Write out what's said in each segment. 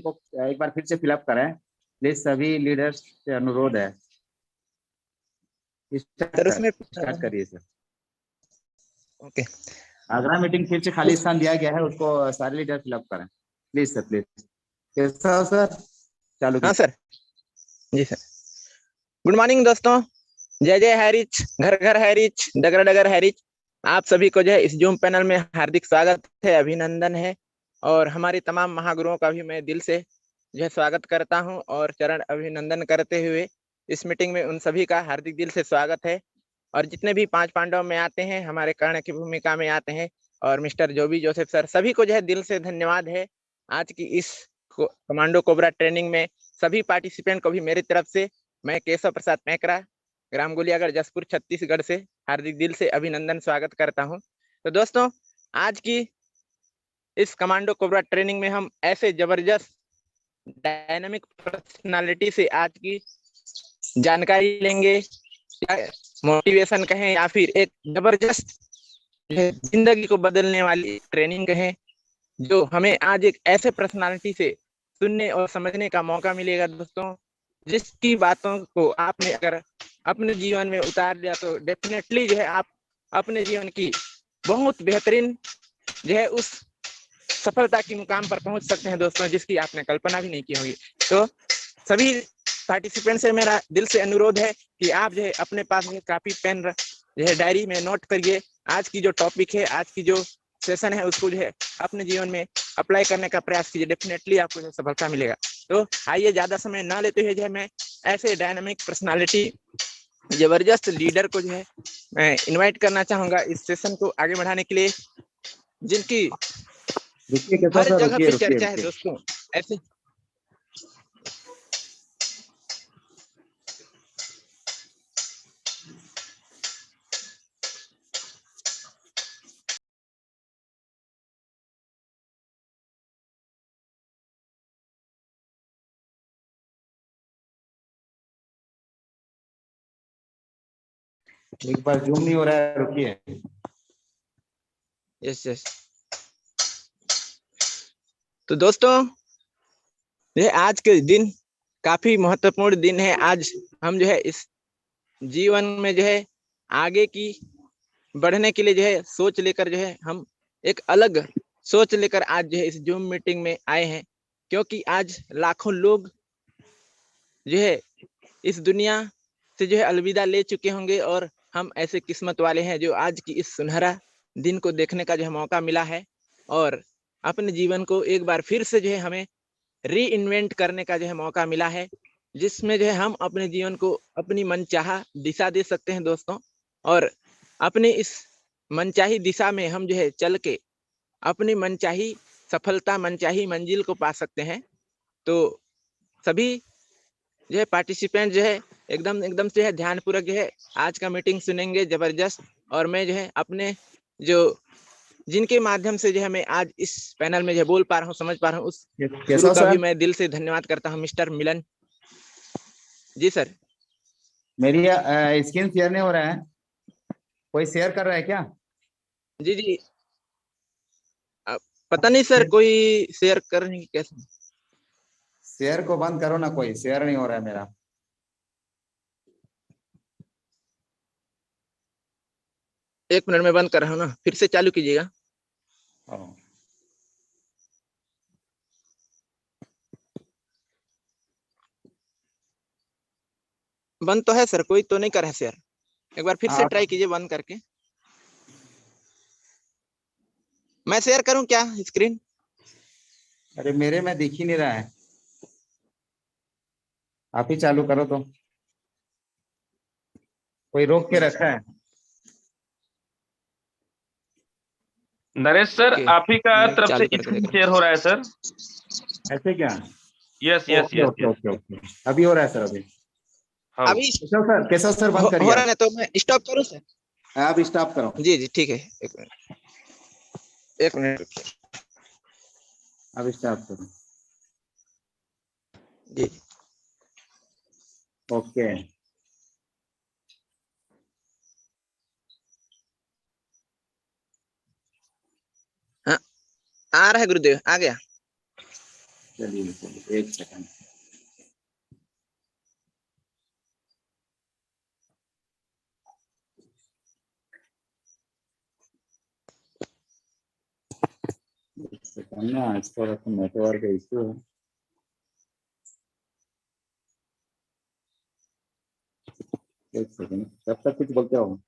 को एक बार फिर से फिलअप करें प्लीज। सभी लीडर्स से अनुरोध है। स्टार्ट करिए सर। ओके, आगरा मीटिंग फिर से खाली स्थान दिया गया है, उसको सारे लीडर फिलअप करें प्लीज सर, प्लीज। कैसा हो सर? चालू हाँ सर, जी सर। गुड मॉर्निंग दोस्तों, जय जय हैरिच, घर घर हैरिच, डगर डगर हैरिच। आप सभी को जो है इस जूम पैनल में हार्दिक स्वागत है, अभिनंदन है। और हमारे तमाम महागुरुओं का भी मैं दिल से जो है स्वागत करता हूं और चरण अभिनंदन करते हुए इस मीटिंग में उन सभी का हार्दिक दिल से स्वागत है। और जितने भी 5 पांडव में आते हैं, हमारे कर्ण की भूमिका में आते हैं, और मिस्टर जोबी जोसेफ सर, सभी को जो है दिल से धन्यवाद है। आज की इस कमांडो कोबरा ट्रेनिंग में सभी पार्टिसिपेंट को भी मेरी तरफ से, मैं केशव प्रसाद पैकरा, ग्राम गुलियागढ़, जसपुर, छत्तीसगढ़ से हार्दिक दिल से अभिनंदन स्वागत करता हूं। तो दोस्तों, आज की इस कमांडो कोबरा ट्रेनिंग में हम ऐसे जबरदस्त डायनामिक पर्सनालिटी से आज की जानकारी लेंगे, मोटिवेशन कहें या फिर एक जबरदस्त जिंदगी को बदलने वाली ट्रेनिंग कहें, जो हमें आज एक ऐसे पर्सनालिटी से सुनने और समझने का मौका मिलेगा दोस्तों, जिसकी बातों को आपने अगर अपने जीवन में उतार लिया तो डेफिनेटली जो है आप अपने जीवन की बहुत बेहतरीन जो है उस सफलता की मुकाम पर पहुंच सकते हैं दोस्तों, जिसकी आपने कल्पना भी नहीं की होगी। तो सभी पार्टिसिपेंट से मेरा दिल से अनुरोध है कि आप जो है अपने पास में कापी पेन जो है डायरी में नोट करिए। आज की जो टॉपिक है, आज की जो सेशन है, उसको जो है अपने जीवन में अप्लाई करने का प्रयास कीजिए, डेफिनेटली आपको जो सफलता मिलेगा। तो आइए, ज्यादा समय ना लेते हुए जो है मैं ऐसे डायनामिक पर्सनालिटी, जबरदस्त लीडर को जो है मैं इनवाइट करना चाहूंगा इस सेशन को आगे बढ़ाने के लिए, जिनकी हर जगह पे चर्चा है दोस्तों। ऐसे एक बार जूम नहीं हो रहा है, रुकिए। Yes yes. तो दोस्तों, ये आज के दिन काफी महत्वपूर्ण दिन है। आज हम जो है इस जीवन में जो है आगे की बढ़ने के लिए जो है सोच लेकर जो है हम एक अलग सोच लेकर आज जो है इस जूम मीटिंग में आए हैं, क्योंकि आज लाखों लोग जो है इस दुनिया से जो है अलविदा ले चुके होंगे, और हम ऐसे किस्मत वाले हैं जो आज की इस सुनहरा दिन को देखने का जो है मौका मिला है, और अपने जीवन को एक बार फिर से जो है हमें री इन्वेंट करने का जो है मौका मिला है, जिसमें जो है हम अपने जीवन को अपनी मनचाहा दिशा दे सकते हैं दोस्तों। और अपने इस मनचाही दिशा में हम जो है चल के अपनी मनचाही सफलता, मनचाही मंजिल को पा सकते हैं। तो सभी जो है पार्टिसिपेंट जो है एकदम एकदम से है ध्यानपूर्वक जो है आज का मीटिंग सुनेंगे, जबरदस्त। और मैं जो है अपने जो जिनके माध्यम से जो है मैं आज इस पैनल में जो बोल पा रहा हूँ, समझ पा रहा हूँ, उस गुरु का भी मैं दिल से धन्यवाद करता हूँ, मिस्टर मिलन जी। सर, मेरी स्क्रीन शेयर नहीं हो रहा है, कोई शेयर कर रहा है क्या? जी जी। पता नहीं सर, कोई शेयर करने की कैसे? शेयर को बंद करो ना, कोई शेयर नहीं हो रहा है मेरा। एक मिनट में बंद कर रहा हूँ ना, फिर से चालू कीजिएगा। बंद तो है सर, कोई तो नहीं कर रहा है शेयर। एक बार फिर से ट्राई कीजिए बंद करके। मैं शेयर करूं क्या स्क्रीन? अरे मेरे में दिख ही नहीं रहा है, आप ही चालू करो तो। कोई रोक के रखा है? नरेश सर, आप ही का तरफ से स्क्रीन शेयर हो रहा है सर। ऐसे क्या? Yes yes yes okay okay okay, अभी हो रहा है सर। अभी केशव सर बंद करिए। हो रहा है तो मैं स्टॉप करूं सर? आप स्टॉप करो। जी जी ठीक है, एक मिनट अब स्टॉप करो। जी। ओके, हाँ, आ रहा है गुरुदेव, आ गया। चलिए चलिए, एक सेकंड। ना इसका नेटवर्क इशू है। एक सेकंड, तब तक कुछ बोलते हो।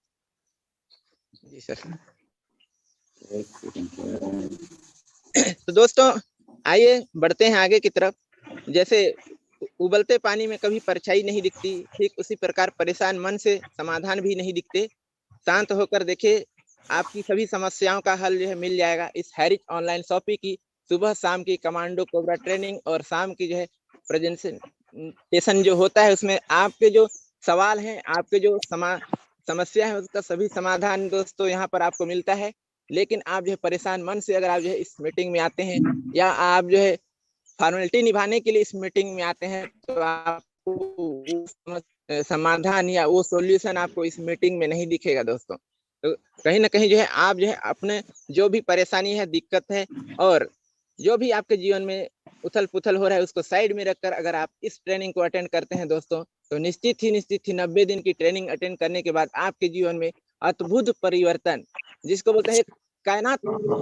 जी सर। एक सेकंड। तो दोस्तों आइए बढ़ते हैं आगे की तरफ। जैसे उबलते पानी में कभी परछाई नहीं दिखती, ठीक उसी प्रकार परेशान मन से समाधान भी नहीं दिखते। शांत होकर देखिए, आपकी सभी समस्याओं का हल जो है मिल जाएगा इस हैरिच ऑनलाइन शॉपिंग की सुबह शाम की कमांडो कोबरा ट्रेनिंग और शाम की जो है प्रेजेंटेशन जो होता है, उसमें आपके जो सवाल हैं, आपके जो समस्या है, उसका सभी समाधान दोस्तों यहाँ पर आपको मिलता है। लेकिन आप जो है परेशान मन से अगर आप जो है इस मीटिंग में आते हैं, या आप जो है फॉर्मेलिटी निभाने के लिए इस मीटिंग में आते हैं, तो आपको वो समाधान या वो सॉल्यूशन आपको इस मीटिंग में नहीं दिखेगा दोस्तों। तो कहीं ना कहीं जो है आप जो है अपने जो भी परेशानी है, दिक्कत है, और जो भी आपके जीवन में उथल पुथल हो रहा है, उसको साइड में रखकर अगर आप इस ट्रेनिंग को अटेंड करते हैं दोस्तों, तो निश्चित ही 90 दिन की ट्रेनिंग अटेंड करने के बाद आपके जीवन में अद्भुत परिवर्तन, जिसको बोलते हैं कायनात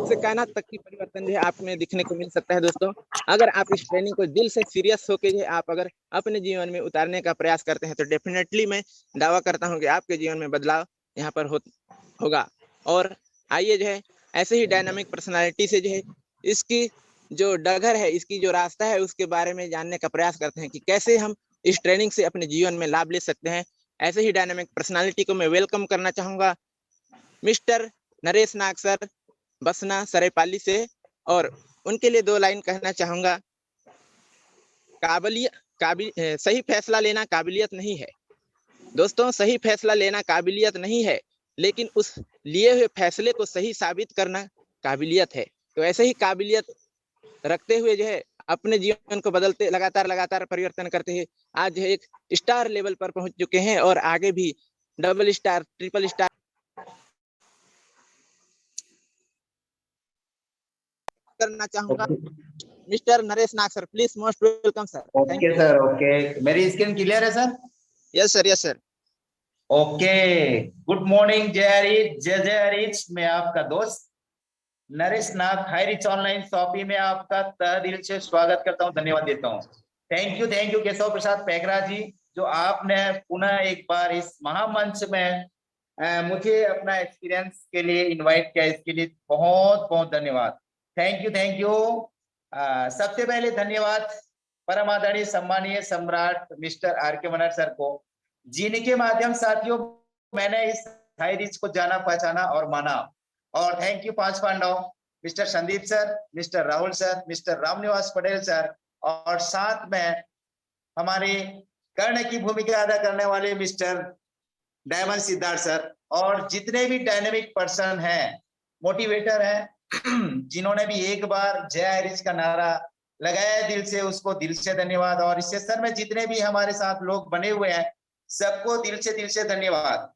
से कायनात तक की परिवर्तन जो है आप में दिखने को मिल सकता है दोस्तों। अगर आप इस ट्रेनिंग को दिल से सीरियस होकर जो है आप अगर अपने जीवन में उतारने का प्रयास करते हैं, तो डेफिनेटली मैं दावा करता हूं कि आपके जीवन में बदलाव यहाँ पर होगा। और आइए जो है ऐसे ही डायनामिक पर्सनालिटी से जो है इसकी जो डगर है, इसकी जो रास्ता है, उसके बारे में जानने का प्रयास करते हैं कि कैसे हम इस ट्रेनिंग से अपने जीवन में लाभ ले सकते हैं। ऐसे ही डायनामिक पर्सनालिटी को मैं वेलकम करना चाहूंगा मिस्टर नरेश नाग सर, बसना सरायपाली से, और उनके लिए 2 लाइन कहना चाहूंगा। सही फैसला लेना काबिलियत नहीं है दोस्तों, सही फैसला लेना काबिलियत नहीं है, लेकिन उस लिए हुए फैसले को सही साबित करना काबिलियत है। तो ऐसे ही काबिलियत रखते हुए जो है अपने जीवन को बदलते लगातार परिवर्तन करते हुए आज जो है एक स्टार लेवल पर पहुंच चुके हैं, और आगे भी डबल स्टार, ट्रिपल स्टार करना चाहूंगा। Mister Naresh Nag sir, please most welcome sir. Okay sir, okay. मेरी स्क्रीन क्लियर है sir? Yes sir, yes sir. Okay, good morning. जय हरीश, जय जय हरीश। मैं आपका दोस्त नरेश नाग हैरिच ऑनलाइन शॉपिंग में आपका तहे दिल से स्वागत करता हूं, धन्यवाद देता हूं। थैंक यू केशव प्रसाद पैगरा जी, जो आपने पुनः एक बार इस महामंच में मुझे अपना एक्सपीरियंस के लिए इनवाइट किया, इसके लिए बहुत बहुत धन्यवाद। Thank you. सबसे पहले धन्यवाद परम आदरणीय सम्मानीय सम्राट मिस्टर आर.के. मनहर सर को, जिनके माध्यम साथियों मैंने इस हैरिच को जाना, पहचाना और माना। और thank you 5 Pandav, Mister Sandeep sir, Mister Rahul sir, Mister Ramniwas Patel sir, और साथ में हमारे कर्ण की भूमिका अदा करने वाले मिस्टर डायमंड सिद्धार्थ सर, और जितने भी डायनेमिक पर्सन हैं, मोटिवेटर हैं, जिन्होंने भी एक बार जय हैरिच का नारा लगाया दिल से, उसको दिल से धन्यवाद। और इस सेशन में जितने भी हमारे साथ लोग बने हुए हैं, सबको दिल से धन्यवाद।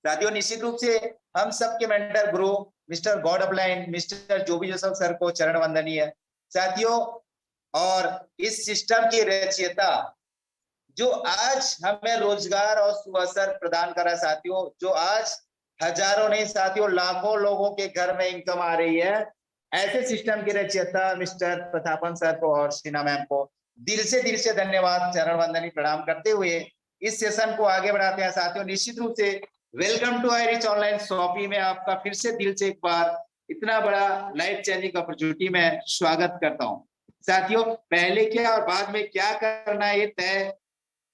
साथियों, निश्चित रूप से हम सबके mentor guru mister god upline mister Joby Joseph sir को चरण वंदनीय साथियों। और इस सिस्टम की रचयिता जो आज हमें रोजगार और सुअवसर प्रदान कर रहा है साथियों, जो आज हजारों नहीं साथियों लाखों लोगों के घर में इनकम आ रही है, ऐसे सिस्टम के रचयिता मिस्टर प्रतापन सर को और शीना मैम को दिल से धन्यवाद, चरण वंदनी प्रणाम करते हुए इस सेशन को आगे बढ़ाते हैं साथियों। निश्चित रूप से वेलकम टू हैरिच ऑनलाइन शॉपिंग में आपका फिर से दिल से एक बार इतना बड़ा लाइफ चेंजिंग अपॉर्चुनिटी में स्वागत करता हूं साथियों। पहले क्या और बाद में क्या करना है ये तय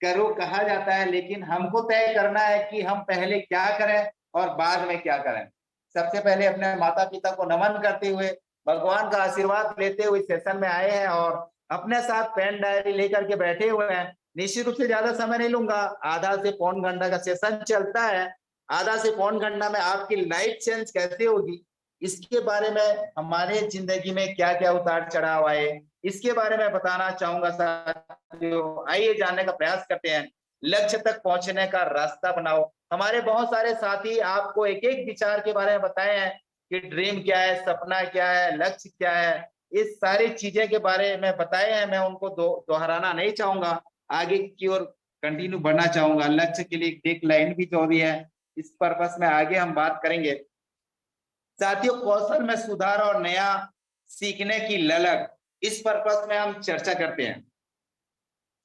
करो कहा जाता है, लेकिन हमको तय करना है कि हम पहले क्या करें और बाद में क्या करें। सबसे पहले अपने माता पिता को नमन करते हुए, भगवान का आशीर्वाद लेते हुए सेशन में आए हैं और अपने साथ पेन डायरी लेकर के बैठे हुए हैं। निश्चित रूप से ज्यादा समय नहीं लूंगा, आधा से पौन घंटा का सेशन चलता है। आधा से पौन घंटा में आपकी लाइफ चेंज कैसे होगी, इसके बारे में, हमारे जिंदगी में क्या क्या उतार चढ़ाव आए, इसके बारे में बताना चाहूंगा साथियों। आइए जानने का प्रयास करते हैं। लक्ष्य तक पहुंचने का रास्ता बनाओ। हमारे बहुत सारे साथी आपको एक एक विचार के बारे में बताए हैं कि ड्रीम क्या है, सपना क्या है, लक्ष्य क्या है, ये सारी चीजें के बारे में बताए हैं, मैं उनको दोहराना नहीं चाहूंगा, आगे की ओर कंटिन्यू बढ़ना चाहूंगा। लक्ष्य के लिए एक लाइन भी जरूरी है, इस पर्पस में आगे हम बात करेंगे। साथियों, कौशल में सुधार और नया सीखने की ललक, इस पर्पस में हम चर्चा करते हैं।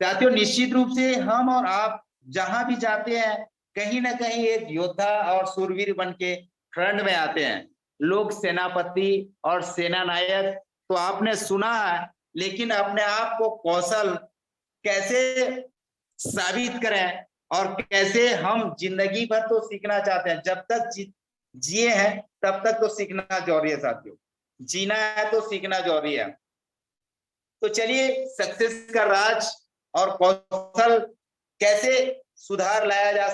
साथियों, निश्चित रूप से हम और आप जहां भी जाते हैं, कहीं ना कहीं एक योद्धा और सूरवीर बन के फ्रंट में आते हैं। लोग सेनापति और सेना नायक तो आपने सुना है, लेकिन अपने आप को कौशल कैसे साबित करें और कैसे हम जिंदगी भर तो सीखना चाहते हैं। जब तक जिए हैं तब तक तो सीखना जरूरी है साथियों, जीना है तो सीखना जरूरी है। तो चलिए, सक्सेस का राज और कौशल कैसे सुधार लाया जा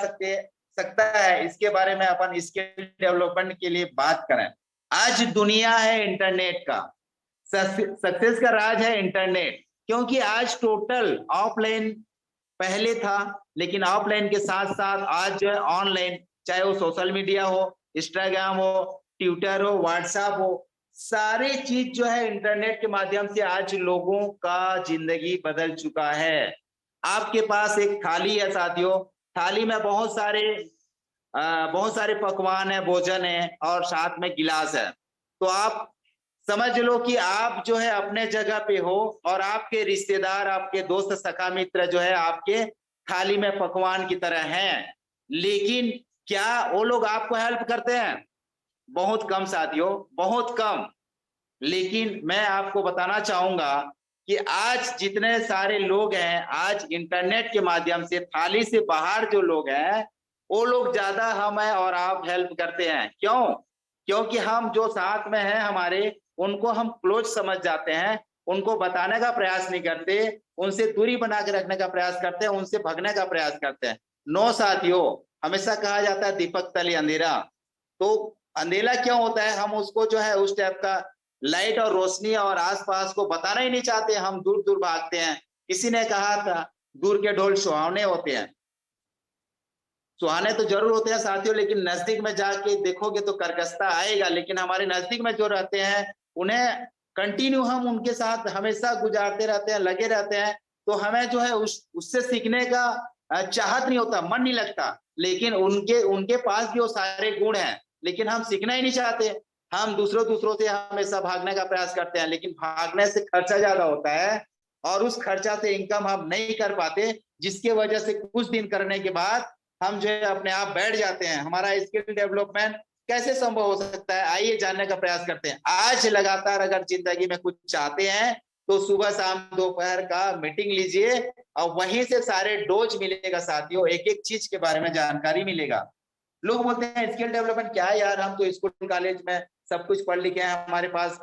सकता है, इसके बारे में अपन स्किल डेवलपमेंट के लिए बात करें। आज दुनिया है इंटरनेट का, सक्सेस का राज है इंटरनेट, क्योंकि आज टोटल ऑफलाइन पहले था, लेकिन ऑफलाइन के साथ साथ आज जो है ऑनलाइन, चाहे वो सोशल मीडिया हो, इंस्टाग्राम हो, ट्विटर हो, व्हाट्सएप हो, सारी चीज जो है इंटरनेट के माध्यम से आज लोगों का जिंदगी बदल चुका है। आपके पास एक थाली है साथियों, थाली में बहुत सारे पकवान है, भोजन है और साथ में गिलास है। तो आप समझ लो कि आप जो है अपने जगह पे हो और आपके रिश्तेदार, आपके दोस्त, सखा मित्र जो है आपके थाली में पकवान की तरह हैं, लेकिन क्या वो लोग आपको हेल्प करते हैं? बहुत कम साथियों, बहुत कम। लेकिन मैं आपको बताना चाहूंगा कि आज जितने सारे लोग हैं, आज इंटरनेट के माध्यम से थाली से बाहर जो लोग हैं, वो लोग ज्यादा हमें और आप हेल्प करते हैं। क्यों? क्योंकि हम जो साथ में हैं हमारे, उनको हम क्लोज समझ जाते हैं, उनको बताने का प्रयास नहीं करते, उनसे दूरी बना के रखने का प्रयास करते हैं, उनसे भगने का प्रयास करते हैं। नो साथियों, हमेशा कहा जाता है दीपक तले अंधेरा, तो अंधेरा क्यों होता है? हम उसको जो है उस टाइप का लाइट और रोशनी और आसपास को बताना ही नहीं चाहते, हम दूर दूर भागते हैं। किसी ने कहा था दूर के ढोल सुहावने होते हैं, सुहाने तो जरूर होते हैं साथियों, लेकिन नजदीक में जाके देखोगे तो कर्कशता आएगा। लेकिन हमारे नजदीक में जो रहते हैं, उन्हें कंटिन्यू हम उनके साथ हमेशा गुजारते रहते हैं, लगे रहते हैं, तो हमें जो है उससे सीखने का चाहत नहीं होता, मन नहीं लगता। लेकिन उनके पास भी वो सारे गुण हैं, लेकिन हम सीखना ही नहीं चाहते। हम दूसरों से हमेशा भागने का प्रयास करते हैं, लेकिन भागने से खर्चा ज्यादा होता है और उस खर्चा से इनकम हम नहीं कर पाते, जिसके वजह से कुछ दिन करने के बाद हम जो है अपने आप बैठ जाते हैं। हमारा स्किल डेवलपमेंट कैसे संभव हो सकता है, आइए जानने का प्रयास करते हैं। आज लगातार अगर जिंदगी में कुछ चाहते हैं तो सुबह शाम दोपहर का मीटिंग लीजिए और वहीं से सारे डोज मिलेगा साथियों, एक एक चीज के बारे में जानकारी मिलेगा। लोग बोलते हैं स्किल डेवलपमेंट क्या है यार, हम तो स्कूल कॉलेज में सब कुछ पढ़ लिखे हैं, हमारे पास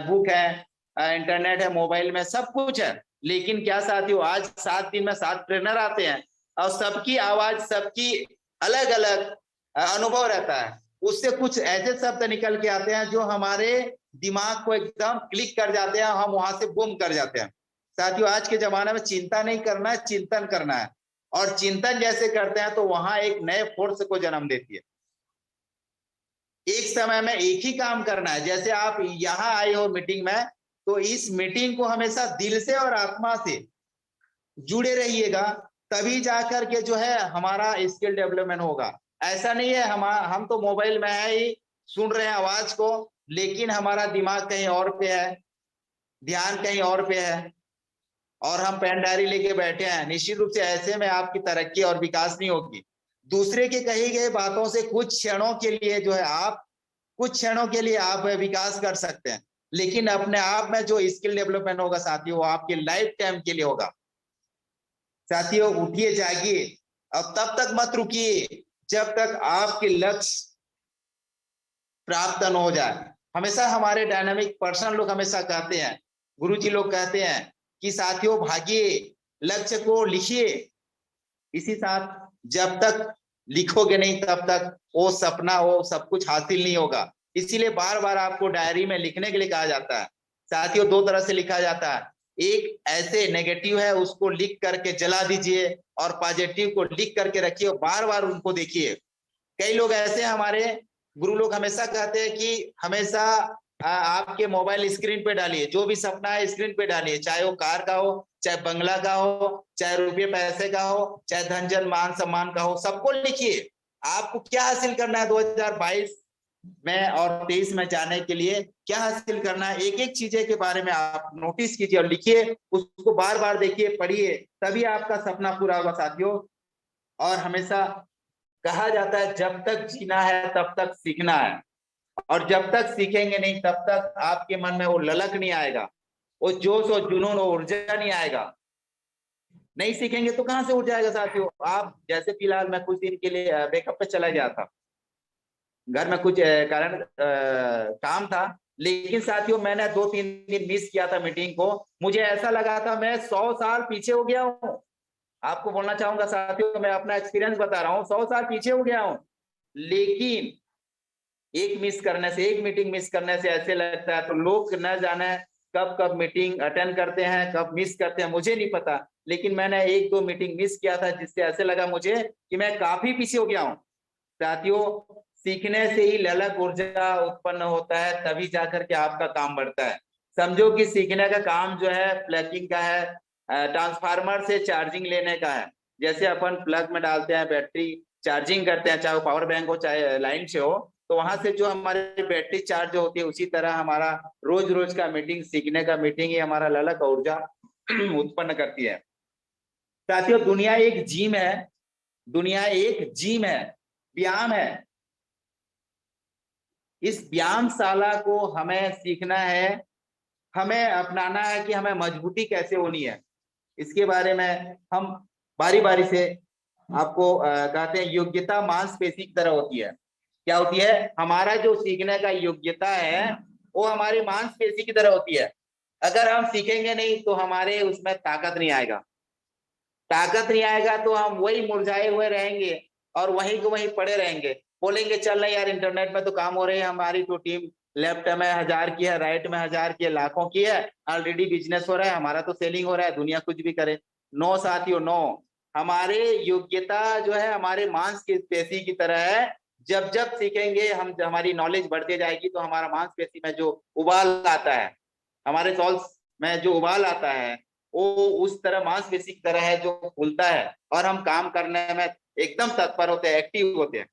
बुक है, इंटरनेट है, मोबाइल में सब कुछ है। लेकिन क्या साथियों, आज 7 दिन में 7 ट्रेनर आते हैं और सबकी आवाज, सबकी अलग अलग अनुभव रहता है, उससे कुछ ऐसे शब्द निकल के आते हैं जो हमारे दिमाग को एकदम क्लिक कर जाते हैं, हम वहां से बूम कर जाते हैं। साथियों, आज के जमाने में चिंता नहीं करना है, चिंतन करना है, और चिंतन जैसे करते हैं तो वहां एक नए फोर्स को जन्म देती है। एक समय में एक ही काम करना है। जैसे आप यहाँ आए हो मीटिंग में, तो इस मीटिंग को हमेशा दिल से और आत्मा से जुड़े रहिएगा, तभी जाकर के जो है हमारा स्किल डेवलपमेंट होगा। ऐसा नहीं है हम तो मोबाइल में है ही, सुन रहे हैं आवाज को, लेकिन हमारा दिमाग कहीं और पे है, ध्यान कहीं और पे है, और हम पेन डायरी लेके बैठे हैं। निश्चित रूप से ऐसे में आपकी तरक्की और विकास नहीं होगी। दूसरे के कही गए बातों से कुछ क्षणों के लिए जो है आप विकास कर सकते हैं, लेकिन अपने आप में जो स्किल डेवलपमेंट होगा साथियों, वो आपके लाइफ टाइम के लिए होगा। साथियों, उठिए, जागिए, और तब तक मत रुकिए जब तक आपके लक्ष्य प्राप्त न हो जाए। हमेशा हमारे डायनामिक पर्सन लोग हमेशा कहते हैं, गुरुजी लोग कहते हैं कि साथियों भागिए, लक्ष्य को लिखिए। इसी साथ जब तक लिखोगे नहीं तब तक वो सपना, वो सब कुछ हासिल नहीं होगा। इसीलिए बार बार आपको डायरी में लिखने के लिए कहा जाता है। साथियों, 2 तरह से लिखा जाता है, एक ऐसे नेगेटिव है उसको लिख करके जला दीजिए, और पॉजिटिव को लिख करके रखिए और बार बार उनको देखिए। कई लोग ऐसे, हमारे गुरु लोग हमेशा कहते हैं कि हमेशा आपके मोबाइल स्क्रीन पे डालिए, जो भी सपना है स्क्रीन पे डालिए, चाहे वो कार का हो, चाहे बंगला का हो, चाहे रुपये पैसे का हो, चाहे धन जन मान सम्मान का हो, सबको लिखिए। आपको क्या हासिल करना है 2022 में और 23 में जाने के लिए, क्या हासिल करना है, एक एक चीजें के बारे में आप नोटिस कीजिए और लिखिए, उसको बार बार देखिए, पढ़िए, तभी आपका सपना पूरा होगा साथियों। और हमेशा कहा जाता है जब तक जीना है तब तक सीखना है, और जब तक सीखेंगे नहीं तब तक आपके मन में वो ललक नहीं आएगा, वो जोश और जुनून और ऊर्जा नहीं आएगा। नहीं सीखेंगे तो कहां से उठ जाएगा साथियों। आप जैसे फिलहाल मैं कुछ दिन के लिए बैकअप पे चला गया था, घर में कुछ कारण काम था, लेकिन साथियों मैंने 2-3 दिन मिस किया था मीटिंग को। मुझे ऐसा लगा था मैं 100 साल पीछे हो गया हूँ। आपको बोलना चाहूंगा साथियों, मैं अपना एक्सपीरियंस बता रहा हूँ, 100 साल पीछे हो गया हूँ। लेकिन एक मिस करने से, एक मीटिंग मिस करने से ऐसे लगता है, तो लोग न जाने कब कब मीटिंग अटेंड करते हैं, कब मिस करते हैं, मुझे नहीं पता, लेकिन मैंने 1-2 मीटिंग मिस किया था, जिससे ऐसे लगा मुझे कि मैं काफी पीछे हो गया हूँ। साथियों सीखने से ही ललक ऊर्जा उत्पन्न होता है, तभी जाकर के आपका काम बढ़ता है। समझो कि सीखने का काम जो है प्लगिंग का है, ट्रांसफार्मर से चार्जिंग लेने का है। जैसे अपन प्लग में डालते हैं, बैटरी चार्जिंग करते हैं, चाहे वो पावर बैंक हो चाहे लाइन से हो, तो वहां से जो हमारी बैटरी चार्ज होती है, उसी तरह हमारा रोज रोज का मीटिंग, सीखने का मीटिंग ही हमारा ललक ऊर्जा उत्पन्न करती है। साथियों दुनिया एक जिम है, दुनिया एक जिम है, व्यायाम है। इस व्यायामशाला को हमें सीखना है, हमें अपनाना है कि हमें मजबूती कैसे होनी है। इसके बारे में हम बारी बारी से आपको कहते हैं, योग्यता मांसपेशी की तरह होती है। क्या होती है? हमारा जो सीखने का योग्यता है वो हमारी मांसपेशी की तरह होती है। अगर हम सीखेंगे नहीं तो हमारे उसमें ताकत नहीं आएगा, ताकत नहीं आएगा तो हम वही मुरझाए हुए रहेंगे और वहीं को वहीं पड़े रहेंगे। बोलेंगे चल नहीं यार, इंटरनेट में तो काम हो रहे हैं, हमारी तो टीम लेफ्ट में 1000 की है, राइट में 1000 की है, लाखों की है, ऑलरेडी बिजनेस हो रहा है, हमारा तो सेलिंग हो रहा है, दुनिया कुछ भी करे। नो साथियों नो, हमारे योग्यता जो है हमारे मांस की पेशी की तरह है। जब जब सीखेंगे हम, हमारी नॉलेज बढ़ती जाएगी, तो हमारा मांसपेशी में जो उबाल आता है, हमारे सॉल्स में जो उबाल आता है, वो उस तरह मांसपेशी की तरह है जो फूलता है, और हम काम करने में एकदम तत्पर होते हैं, एक्टिव होते हैं।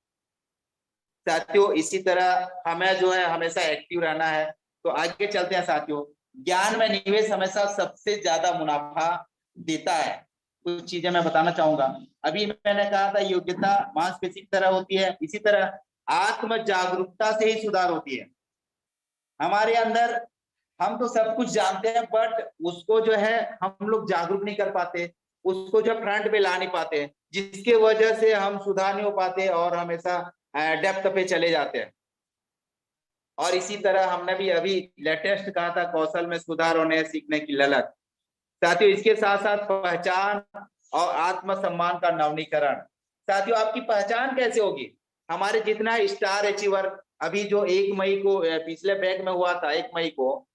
साथियों इसी तरह हमें जो है हमेशा एक्टिव रहना है। तो आगे चलते हैं साथियों। ज्ञान में निवेश हमेशा सबसे ज्यादा मुनाफा देता है। कुछ चीजें मैं बताना चाहूंगा। अभी मैंने कहा था योग्यता मांसपेशी की तरह होती है, इसी तरह आत्म जागरूकता से ही सुधार होती है। हमारे अंदर हम तो सब कुछ जानते हैं, बट उसको जो है हम लोग जागरूक नहीं कर पाते, उसको जो फ्रंट पे ला नहीं पाते, जिसके वजह से हम सुधार नहीं हो पाते और हमेशा डेप्थ पे चले जाते हैं। और इसी तरह हमने भी अभी लेटेस्ट कहा था, कौशल में सुधार होने सीखने की ललक। साथियों इसके साथ साथ पहचान और आत्मसम्मान का नवीनीकरण। साथियों आपकी पहचान कैसे होगी? हमारे जितना स्टार अचीवर, अभी जो 1 मई को पिछले बैग में हुआ था 1 मई को,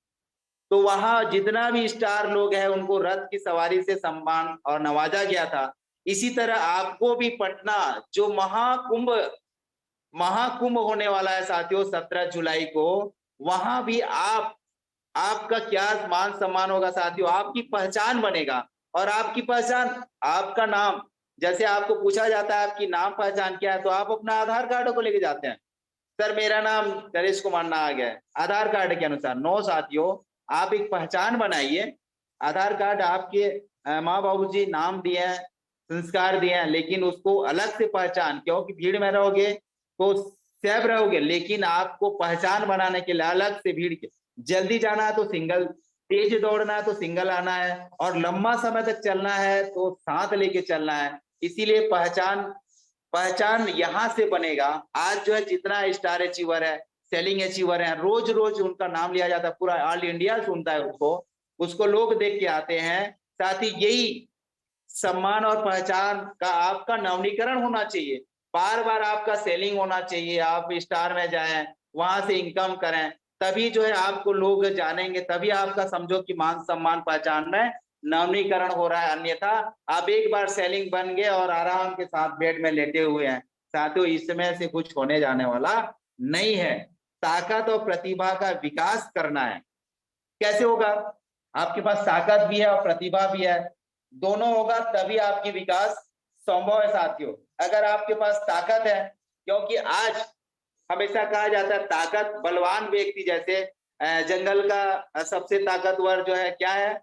तो वहां जितना भी स्टार लोग हैं उनको रथ की सवारी से सम्मान और नवाजा गया था। इसी तरह आपको भी पटना जो महाकुंभ महाकुंभ होने वाला है साथियों 17 जुलाई को, वहां भी आपका क्या मान सम्मान होगा साथियों, आपकी पहचान बनेगा। और आपकी पहचान, आपका नाम, जैसे आपको पूछा जाता है आपकी नाम पहचान क्या है, तो आप अपना आधार कार्ड को लेके जाते हैं, सर मेरा नाम नरेश कुमार ना आ गया है आधार कार्ड के अनुसार। नो साथियों, आप एक पहचान बनाइए। आधार कार्ड आपके माँ बाबू जी नाम दिए हैं, संस्कार दिए हैं, लेकिन उसको अलग से पहचान, क्योंकि भीड़ में रहोगे तो सेफ रहोगे, लेकिन आपको पहचान बनाने के लिए अलग से भीड़ के, जल्दी जाना है तो सिंगल, तेज दौड़ना है तो सिंगल आना है, और लंबा समय तक चलना है तो साथ लेके चलना है। इसीलिए पहचान यहां से बनेगा। आज जो है जितना स्टार अचीवर है, सेलिंग अचीवर है, रोज रोज उनका नाम लिया जाता है, पूरा ऑल इंडिया सुनता है उसको लोग देख के आते हैं। साथ ही यही सम्मान और पहचान का आपका नवीनीकरण होना चाहिए, बार बार आपका सेलिंग होना चाहिए, आप स्टार में जाएं, वहां से इनकम करें, तभी जो है आपको लोग जानेंगे, तभी आपका समझो कि मान सम्मान पहचान में नवीनीकरण हो रहा है। अन्यथा आप एक बार सेलिंग बन गए और आराम के साथ बेड में लेटे हुए हैं, साथियों इसमें से कुछ होने जाने वाला नहीं है। ताकत और प्रतिभा का विकास करना है। कैसे होगा? आपके पास ताकत भी है और प्रतिभा भी है, दोनों होगा तभी आपकी विकास संभव है साथियों। अगर आपके पास ताकत है, क्योंकि आज हमेशा कहा जाता है ताकत बलवान व्यक्ति, जैसे जंगल का सबसे ताकतवर जो है क्या है?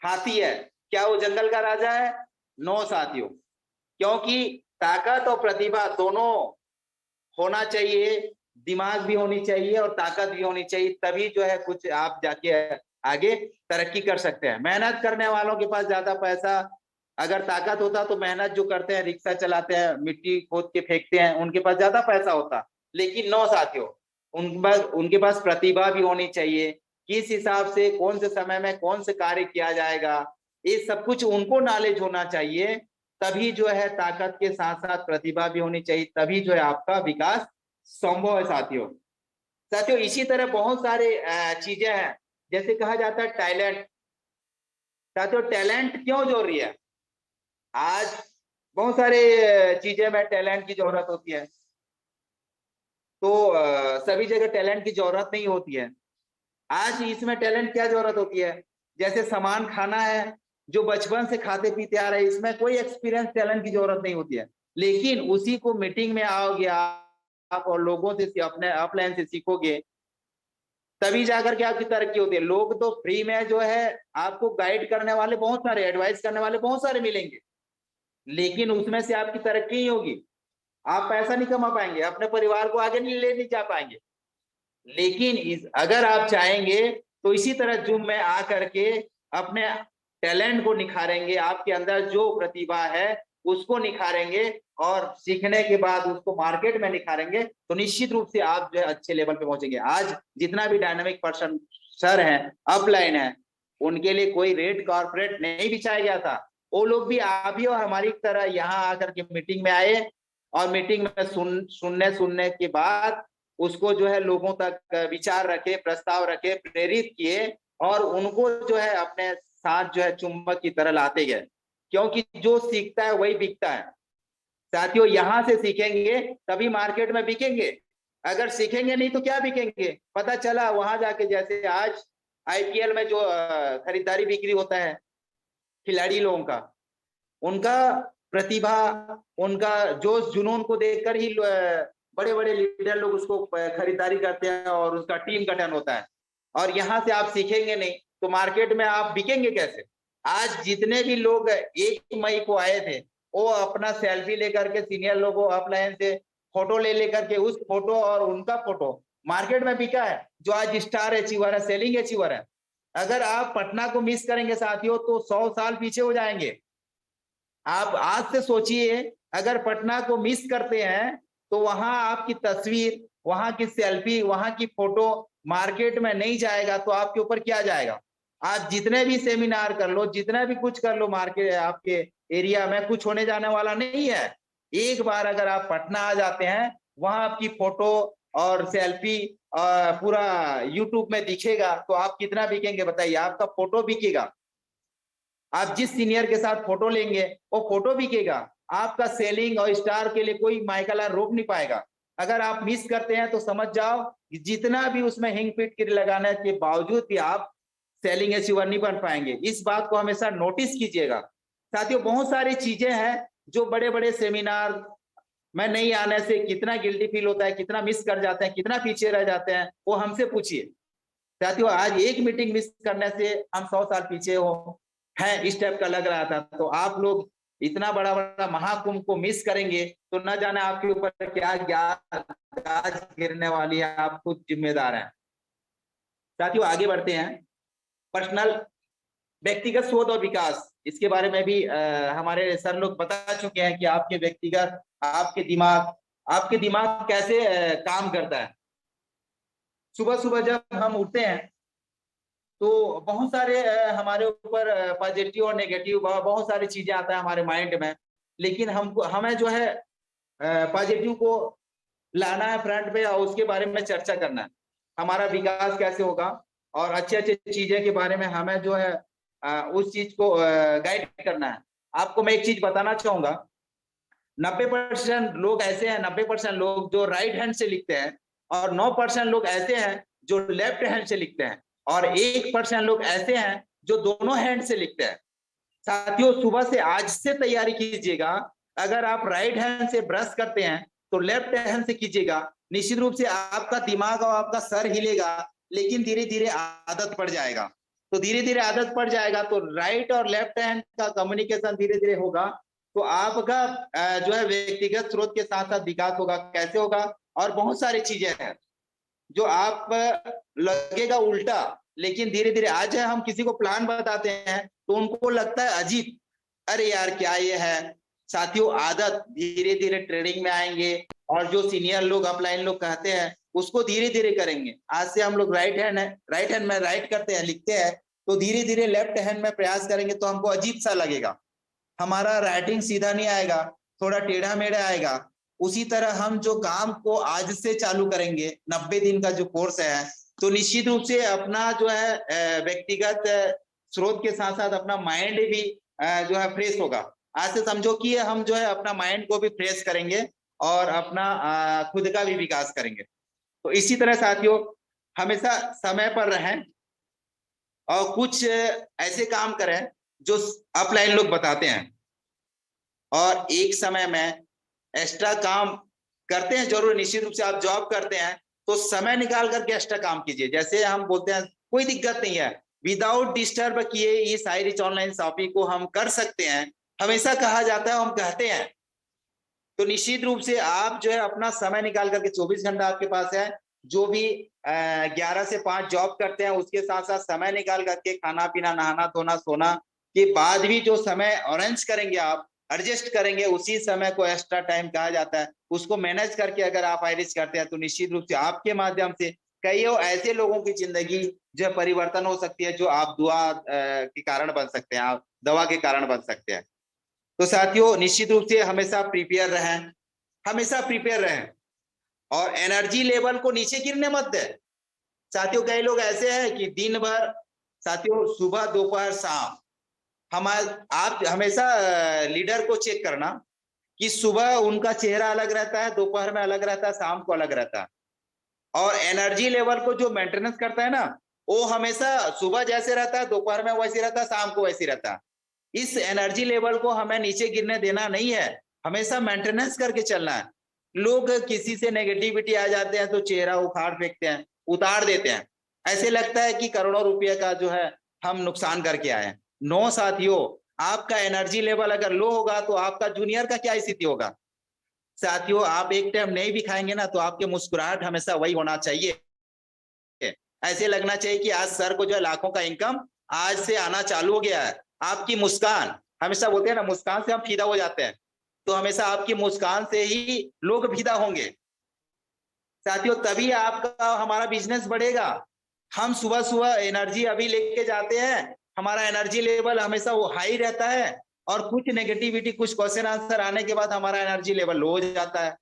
हाथी है। क्या वो जंगल का राजा है? नो साथियों, क्योंकि ताकत और प्रतिभा दोनों होना चाहिए, दिमाग भी होनी चाहिए और ताकत भी होनी चाहिए, तभी जो है कुछ आप जाके आगे तरक्की कर सकते हैं। मेहनत करने वालों के पास ज्यादा पैसा, अगर ताकत होता तो मेहनत जो करते हैं, रिक्शा चलाते हैं, मिट्टी खोद के फेंकते हैं, उनके पास ज्यादा पैसा होता। लेकिन नो साथियों, उनके पास प्रतिभा भी होनी चाहिए, किस हिसाब से कौन से समय में कौन से कार्य किया जाएगा, ये सब कुछ उनको नॉलेज होना चाहिए। तभी जो है ताकत के साथ साथ प्रतिभा भी होनी चाहिए, तभी जो है आपका विकास संभव है साथियों। साथियों इसी तरह बहुत सारे चीजें हैं, जैसे कहा जाता है टैलेंट। साथियों टैलेंट क्यों जरूरी है? आज बहुत सारे चीजें में टैलेंट की जरूरत होती है, तो सभी जगह टैलेंट की जरूरत नहीं होती है। आज इसमें टैलेंट क्या जरूरत होती है? जैसे सामान खाना है, जो बचपन से खाते पीते आ रहे हैं, इसमें कोई एक्सपीरियंस टैलेंट की जरूरत नहीं होती है। लेकिन उसी को मीटिंग में आओगे आप और लोगों से अपने ऑफलाइन से सीखोगे, तभी जाकर के आपकी तरक्की होती है। लोग तो फ्री में जो है आपको गाइड करने वाले बहुत सारे, एडवाइस करने वाले बहुत सारे मिलेंगे, लेकिन उसमें से आपकी तरक्की नहीं होगी, आप पैसा नहीं कमा पाएंगे, अपने परिवार को आगे नहीं ले जा पाएंगे। लेकिन अगर आप चाहेंगे तो इसी तरह जूम में आकर के अपने टैलेंट को निखारेंगे, आपके अंदर जो प्रतिभा है उसको निखारेंगे और सीखने के बाद उसको मार्केट में निखारेंगे, तो निश्चित रूप से आप जो है अच्छे लेवल पे पहुंचेंगे। आज जितना भी डायनामिक पर्सन सर है, अपलाइन है, उनके लिए कोई रेट कॉर्पोरेट नहीं बिछाया गया था। वो लोग भी आप ही और हमारी तरह यहाँ आकर के मीटिंग में आए और मीटिंग में सुनने के बाद उसको जो है लोगों तक विचार रखे, प्रस्ताव रखे, प्रेरित किए और उनको जो है अपने साथ जो है चुंबक की तरह लाते गए, क्योंकि जो सीखता है वही बिकता है। साथियों यहाँ से सीखेंगे तभी मार्केट में बिकेंगे, अगर सीखेंगे नहीं तो क्या बिकेंगे? पता चला वहां जाके, जैसे आज आईपीएल में जो खरीदारी बिक्री होता है खिलाड़ी लोगों का, उनका प्रतिभा, उनका जोश जुनून को देखकर ही बड़े बड़े लीडर लोग उसको खरीदारी करते हैं और उसका टीम गठन होता है। और यहाँ से आप सीखेंगे नहीं तो मार्केट में आप बिकेंगे कैसे? आज जितने भी लोग 1 मई को आए थे, वो अपना सेल्फी लेकर के सीनियर लोगों ऑफलाइन से फोटो ले लेकर के, उस फोटो और उनका फोटो मार्केट में बिका है, जो आज स्टार अचीवर है, सेलिंग अचीवर है। अगर आप पटना को मिस करेंगे साथियों तो 100 साल पीछे हो जाएंगे। आप आज से सोचिए, अगर पटना को मिस करते हैं तो वहां आपकी तस्वीर, वहां की सेल्फी, वहां की फोटो मार्केट में नहीं जाएगा तो आपके ऊपर क्या जाएगा? आज जितने भी सेमिनार कर लो, जितना भी कुछ कर लो, मार्केट आपके एरिया में कुछ होने जाने वाला नहीं है। एक बार अगर आप पटना आ जाते हैं, वहां आपकी फोटो और सेल्फी पूरा यूट्यूब में दिखेगा तो आप कितना बिकेंगे बताइए? आपका फोटो बिकेगा, आप जिस सीनियर के साथ फोटो लेंगे वो फोटो बिकेगा, आपका सेलिंग और स्टार के लिए कोई माइकल रोक नहीं पाएगा। अगर आप मिस करते हैं तो समझ जाओ जितना भी उसमें हिंग फिटकरी लगाने के बावजूद भी आप सेलिंग अचीवर नहीं बन पाएंगे। इस बात को हमेशा नोटिस कीजिएगा साथियों। बहुत सारी चीजें हैं जो बड़े बड़े सेमिनार में नहीं आने से कितना गिल्टी फील होता है, कितना मिस कर जाते हैं, कितना पीछे रह जाते हैं, वो हमसे पूछिए साथियों। आज एक मीटिंग मिस करने से हम 100 साल पीछे हो है, इस टाइप का लग रहा था। तो आप लोग इतना बड़ा बड़ा महाकुंभ को मिस करेंगे तो न जाने आपके ऊपर क्या गाज गिरने वाली है, आप खुद जिम्मेदार हैं। साथियों आगे बढ़ते हैं। पर्सनल, व्यक्तिगत शोध और विकास, इसके बारे में भी हमारे सर लोग बता चुके हैं कि आपके व्यक्तिगत, आपके दिमाग कैसे काम करता है। सुबह सुबह जब हम उठते हैं तो बहुत सारे हमारे ऊपर पॉजिटिव और नेगेटिव बहुत सारी चीजें आता है हमारे माइंड में, लेकिन हमें जो है पॉजिटिव को लाना है फ्रंट पे और उसके बारे में चर्चा करना है, हमारा विकास कैसे होगा। और अच्छे अच्छे चीजें के बारे में हमें जो है उस चीज को गाइड करना है। आपको मैं एक चीज बताना चाहूंगा, 90% लोग ऐसे हैं, 90% लोग जो राइट हैंड से लिखते हैं और 9% लोग ऐसे हैं जो लेफ्ट हैंड से लिखते हैं, और 1% लोग ऐसे हैं जो दोनों हैंड से लिखते हैं। साथियों, सुबह से आज से तैयारी कीजिएगा। अगर आप राइट हैंड से ब्रश करते हैं तो लेफ्ट हैंड से कीजिएगा। निश्चित रूप से आपका दिमाग और आपका सर हिलेगा, लेकिन धीरे धीरे आदत पड़ जाएगा। तो धीरे धीरे आदत पड़ जाएगा तो राइट और लेफ्ट हैंड का कम्युनिकेशन धीरे धीरे होगा, तो आपका जो है व्यक्तिगत स्रोत के साथ साथ विकास होगा। कैसे होगा? और बहुत सारी चीजें हैं जो आप लगेगा उल्टा, लेकिन धीरे धीरे आज है हम किसी को प्लान बताते हैं तो उनको लगता है अजीब, अरे यार क्या ये है। साथियों, आदत धीरे धीरे ट्रेडिंग में आएंगे, और जो सीनियर लोग अपलाइन लोग कहते हैं उसको धीरे धीरे करेंगे। आज से हम लोग राइट हैंड में राइट करते हैं, लिखते हैं, तो धीरे धीरे लेफ्ट हैंड में प्रयास करेंगे तो हमको अजीब सा लगेगा, हमारा राइटिंग सीधा नहीं आएगा, थोड़ा टेढ़ा मेढ़ा आएगा। उसी तरह हम जो काम को आज से चालू करेंगे, 90 दिन का जो कोर्स है, तो निश्चित रूप से अपना जो है व्यक्तिगत स्रोत के साथ साथ अपना माइंड भी जो है फ्रेश होगा। आज से समझो कि हम जो है अपना माइंड को भी फ्रेश करेंगे और अपना खुद का भी विकास करेंगे। तो इसी तरह साथियों, हमेशा समय पर रहें और कुछ ऐसे काम करें जो अपलाइन लोग बताते हैं, और एक समय में एक्स्ट्रा काम करते हैं जरूर। निश्चित रूप से आप जॉब करते हैं तो समय निकाल करके एक्स्ट्रा काम कीजिए। जैसे हम बोलते हैं कोई दिक्कत नहीं है, विदाउट डिस्टर्ब किए इस iRich ऑनलाइन शॉपिंग को हम कर सकते हैं, हमेशा कहा जाता है, हम कहते हैं। तो निश्चित रूप से आप जो है अपना समय निकाल करके 24 घंटा आपके पास है, जो भी 11 से 5 जॉब करते हैं उसके साथ साथ समय निकाल करके खाना पीना नहाना धोना सोना के बाद भी जो समय अरेंज करेंगे, आप एडजस्ट करेंगे, उसी समय को एक्स्ट्रा टाइम कहा जाता है। उसको मैनेज करके अगर आप iRich करते हैं तो निश्चित रूप से आपके माध्यम से कई ऐसे लोगों की जिंदगी जो परिवर्तन हो सकती है, जो आप दुआ के कारण बन सकते हैं, आप दवा के कारण बन सकते हैं। तो साथियों, निश्चित रूप से हमेशा प्रिपेयर रहें, हमेशा प्रिपेयर रहें, और एनर्जी लेवल को नीचे गिरने मत दें। साथियों, कई लोग ऐसे हैं कि दिन भर, साथियों सुबह दोपहर शाम, आप हमेशा लीडर को चेक करना कि सुबह उनका चेहरा अलग रहता है, दोपहर में अलग रहता है, शाम को अलग रहता है। और एनर्जी लेवल को जो मेंटेनेंस करता है ना, वो हमेशा सुबह जैसे रहता है, दोपहर में वैसे रहता है, शाम को वैसे रहता है। इस एनर्जी लेवल को हमें नीचे गिरने देना नहीं है, हमेशा मेंटेनेंस करके चलना है। लोग किसी से नेगेटिविटी आ जाते हैं तो चेहरा उखाड़ फेंकते हैं, उतार देते हैं, ऐसे लगता है कि करोड़ों रुपए का जो है हम नुकसान करके आए हैं। नो साथियों, आपका एनर्जी लेवल अगर लो होगा तो आपका जूनियर का क्या स्थिति होगा। साथियों, आप एक टाइम नहीं भी खाएंगे ना तो आपके मुस्कुराहट हमेशा वही होना चाहिए, ऐसे लगना चाहिए कि आज सर को जो है लाखों का इनकम आज से आना चालू हो गया है। आपकी मुस्कान, हमेशा बोलते हैं ना मुस्कान से हम फिदा हो जाते हैं, तो हमेशा आपकी मुस्कान से ही लोग फिदा होंगे। साथियों, तभी आपका हमारा बिजनेस बढ़ेगा। हम सुबह सुबह एनर्जी अभी लेके जाते हैं, हमारा एनर्जी लेवल हमेशा वो हाई रहता है, और कुछ नेगेटिविटी, कुछ क्वेश्चन आंसर आने के बाद हमारा एनर्जी लेवल लो हो जाता है।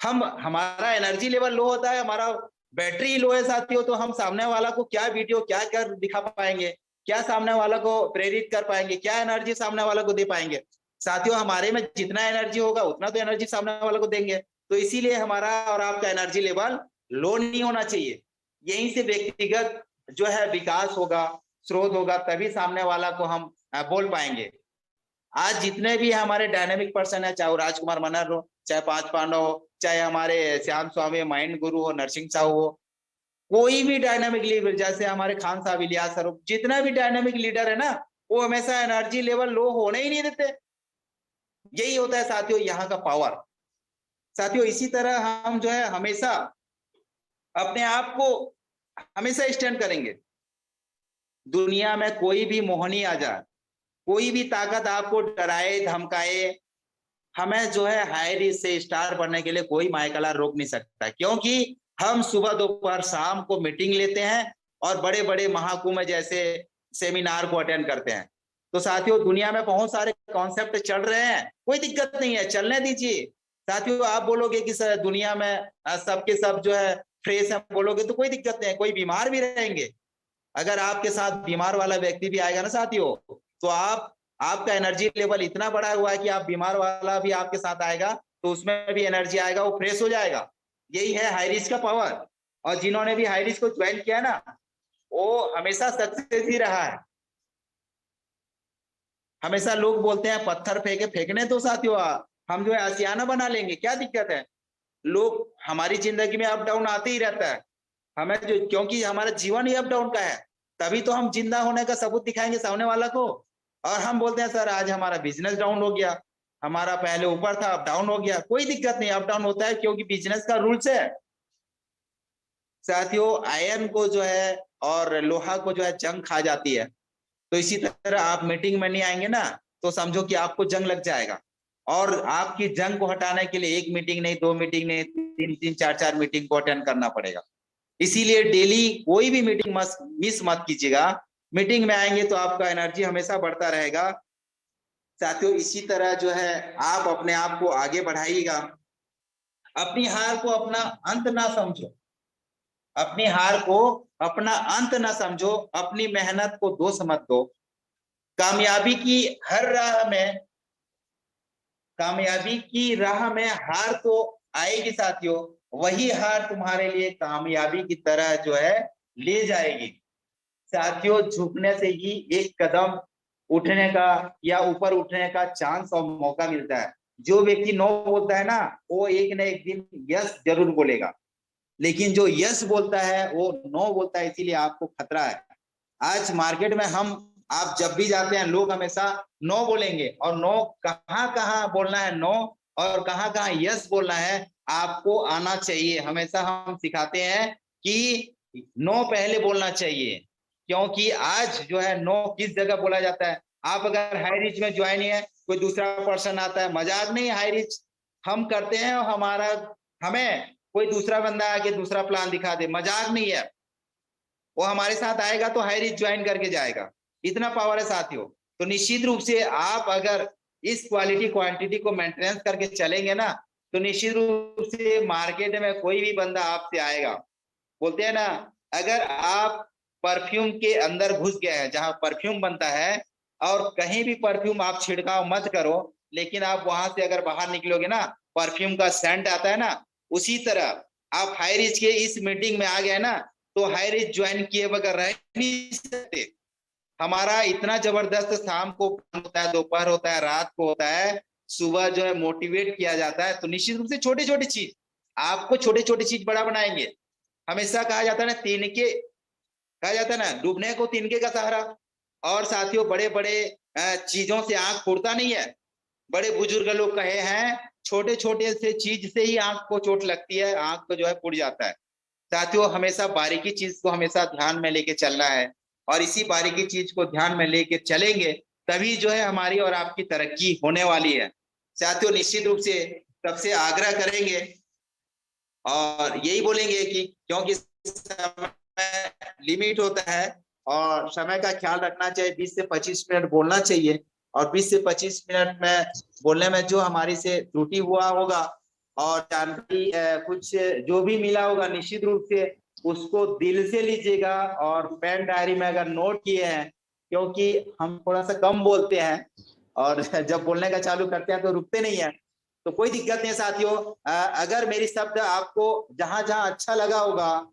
हमारा एनर्जी लेवल लो होता है, हमारा बैटरी लो है साथियों, तो हम सामने वाला को क्या वीडियो क्या कर दिखा पाएंगे, क्या सामने वाला को प्रेरित कर पाएंगे, क्या एनर्जी सामने वाला को दे पाएंगे। साथियों, हमारे में जितना एनर्जी होगा उतना तो एनर्जी सामने वाला को देंगे। तो इसीलिए हमारा और आपका एनर्जी लेवल लो नहीं होना चाहिए। यहीं से व्यक्तिगत जो है विकास होगा, स्रोत होगा, तभी सामने वाला को हम बोल पाएंगे। आज जितने भी हमारे डायनेमिक पर्सन है, चाहे वो राजकुमार मनर हो, चाहे पांच पांडव हो, चाहे हमारे श्याम स्वामी माइंड गुरु हो, नरसिंह साहू हो, कोई भी डायनामिक लीडर, जैसे हमारे खान साहब, इलियास सर, जितना भी डायनामिक लीडर है ना, वो हमेशा एनर्जी लेवल लो होने ही नहीं देते। यही होता है साथियों यहाँ का पावर। साथियों, इसी तरह हम जो है हमेशा अपने आप को हमेशा स्टैंड करेंगे। दुनिया में कोई भी मोहनी आ जाए, कोई भी ताकत आपको डराए धमकाए, हमें जो है iRich से स्टार बनने के लिए कोई माइकला रोक नहीं सकता, क्योंकि हम सुबह दोपहर शाम को मीटिंग लेते हैं और बड़े बड़े महाकुंभ जैसे सेमिनार को अटेंड करते हैं। तो साथियों, दुनिया में बहुत सारे कॉन्सेप्ट चल रहे हैं, कोई दिक्कत नहीं है, चलने दीजिए। साथियों, आप बोलोगे कि दुनिया में सबके सब जो है फ्रेश है, बोलोगे तो कोई दिक्कत नहीं है, कोई बीमार भी रहेंगे। अगर आपके साथ बीमार वाला व्यक्ति भी आएगा ना साथियों, तो आपका एनर्जी लेवल इतना बढ़ा हुआ है कि आप बीमार वाला भी आपके साथ आएगा तो उसमें भी एनर्जी आएगा, वो फ्रेश हो जाएगा। यही है हाई रिच का पावर। और जिन्होंने भी हाई रिच को ज्वाइन किया ना, वो हमेशा सक्सेस ही रहा है। हमेशा लोग बोलते हैं पत्थर फेंकने तो साथियों हम जो है आशियाना बना लेंगे, क्या दिक्कत है। लोग, हमारी जिंदगी में अप डाउन आते ही रहता है, हमें जो, क्योंकि हमारा जीवन ही अप डाउन का है, तभी तो हम जिंदा होने का सबूत दिखाएंगे सामने वाला को। और हम बोलते हैं सर आज हमारा बिजनेस डाउन हो गया, हमारा पहले ऊपर था अब डाउन हो गया। कोई दिक्कत नहीं, अप डाउन होता है, क्योंकि बिजनेस का रूल्स है साथियों। आयरन को जो है और लोहा को जो है जंग खा जाती है, तो इसी तरह आप मीटिंग में नहीं आएंगे ना, तो समझो कि आपको जंग लग जाएगा। और आपकी जंग को हटाने के लिए 1 मीटिंग नहीं, 2 मीटिंग नहीं, 3-3, 4-4 मीटिंग को अटेंड करना पड़ेगा। इसीलिए डेली कोई भी मीटिंग मिस मत कीजिएगा। मीटिंग में आएंगे तो आपका एनर्जी हमेशा बढ़ता रहेगा साथियों। इसी तरह जो है आप अपने आप को आगे बढ़ाइएगा। अपनी हार को अपना अंत ना समझो, अपनी हार को अपना अंत ना समझो, अपनी मेहनत को दोष मत दो। कामयाबी की हर राह में, कामयाबी की राह में हार तो आएगी साथियों, वही हार तुम्हारे लिए कामयाबी की तरह जो है ले जाएगी साथियों। झुकने से ही एक कदम उठने का या ऊपर उठने का चांस और मौका मिलता है। जो व्यक्ति नो बोलता है ना, वो एक न एक दिन यस जरूर बोलेगा, लेकिन जो यस बोलता है वो नो बोलता है, इसीलिए आपको खतरा है। आज मार्केट में आप जब भी जाते हैं, लोग हमेशा नो बोलेंगे, और नो कहाँ कहाँ बोलना है नो, और कहाँ कहाँ यस बोलना है आपको आना चाहिए। हमेशा हम सिखाते हैं कि नो पहले बोलना चाहिए, क्योंकि आज जो है नो किस जगह बोला जाता है। आप अगर हाई रिच में ज्वाइन है, कोई दूसरा पर्सन आता है, मजाक नहीं, हाई रिच हम करते हैं और हमें कोई दूसरा बंदा आके दूसरा प्लान दिखा दे, मजाक नहीं है। वो हमारे साथ आएगा तो हाई रिच ज्वाइन करके जाएगा, इतना पावर है साथियों। तो निश्चित रूप से आप अगर इस क्वालिटी क्वांटिटी को मेंटेनेंस करके चलेंगे ना, तो निश्चित रूप से मार्केट में कोई भी बंदा आपसे आएगा। बोलते हैं ना, अगर आप परफ्यूम के अंदर घुस गए हैं जहां परफ्यूम बनता है, और कहीं भी परफ्यूम आप छिड़काव मत करो, लेकिन आप वहां से अगर बाहर निकलोगे ना, परफ्यूम का सेंट आता है ना, उसी तरह आप हाई रिच के इस मीटिंग में आ गए ना, तो हाई रिच ज्वाइन किए बगैर रह नहीं सकते। हमारा इतना जबरदस्त शाम को होता है, दोपहर होता है, रात को होता है, सुबह जो है मोटिवेट किया जाता है। तो निश्चित रूप से छोटी छोटी चीज आपको छोटी छोटी चीज बड़ा बनाएंगे। हमेशा कहा जाता है ना, तिनके कहा जाता है ना, डूबने को तिनके का सहारा। और साथियों, बड़े बड़े चीजों से आंख फूटता नहीं है। बड़े बुजुर्ग लोग कहे हैं, छोटे छोटे से चीज से ही आंख को चोट लगती है, आंख को जो है फूट जाता है। साथियों, हमेशा बारीकी चीज को हमेशा ध्यान में लेके चलना है, और इसी बारीकी चीज को ध्यान में लेके चलेंगे तभी जो है हमारी और आपकी तरक्की होने वाली है साथियों। निश्चित रूप से सबसे आग्रह करेंगे और यही बोलेंगे कि क्योंकि समय लिमिट होता है और समय का ख्याल रखना चाहिए। 20 से 25 मिनट बोलना चाहिए, और 20 से 25 मिनट में बोलने में जो हमारी से त्रुटि हुआ होगा और जानकारी कुछ जो भी मिला होगा, निश्चित रूप से उसको दिल से लीजिएगा। और पेन डायरी में अगर नोट किए हैं, क्योंकि हम थोड़ा सा कम बोलते हैं और जब बोलने का चालू करते हैं तो रुकते नहीं है, तो कोई दिक्कत नहीं है साथियों। अगर मेरी शब्द आपको जहां जहां अच्छा लगा होगा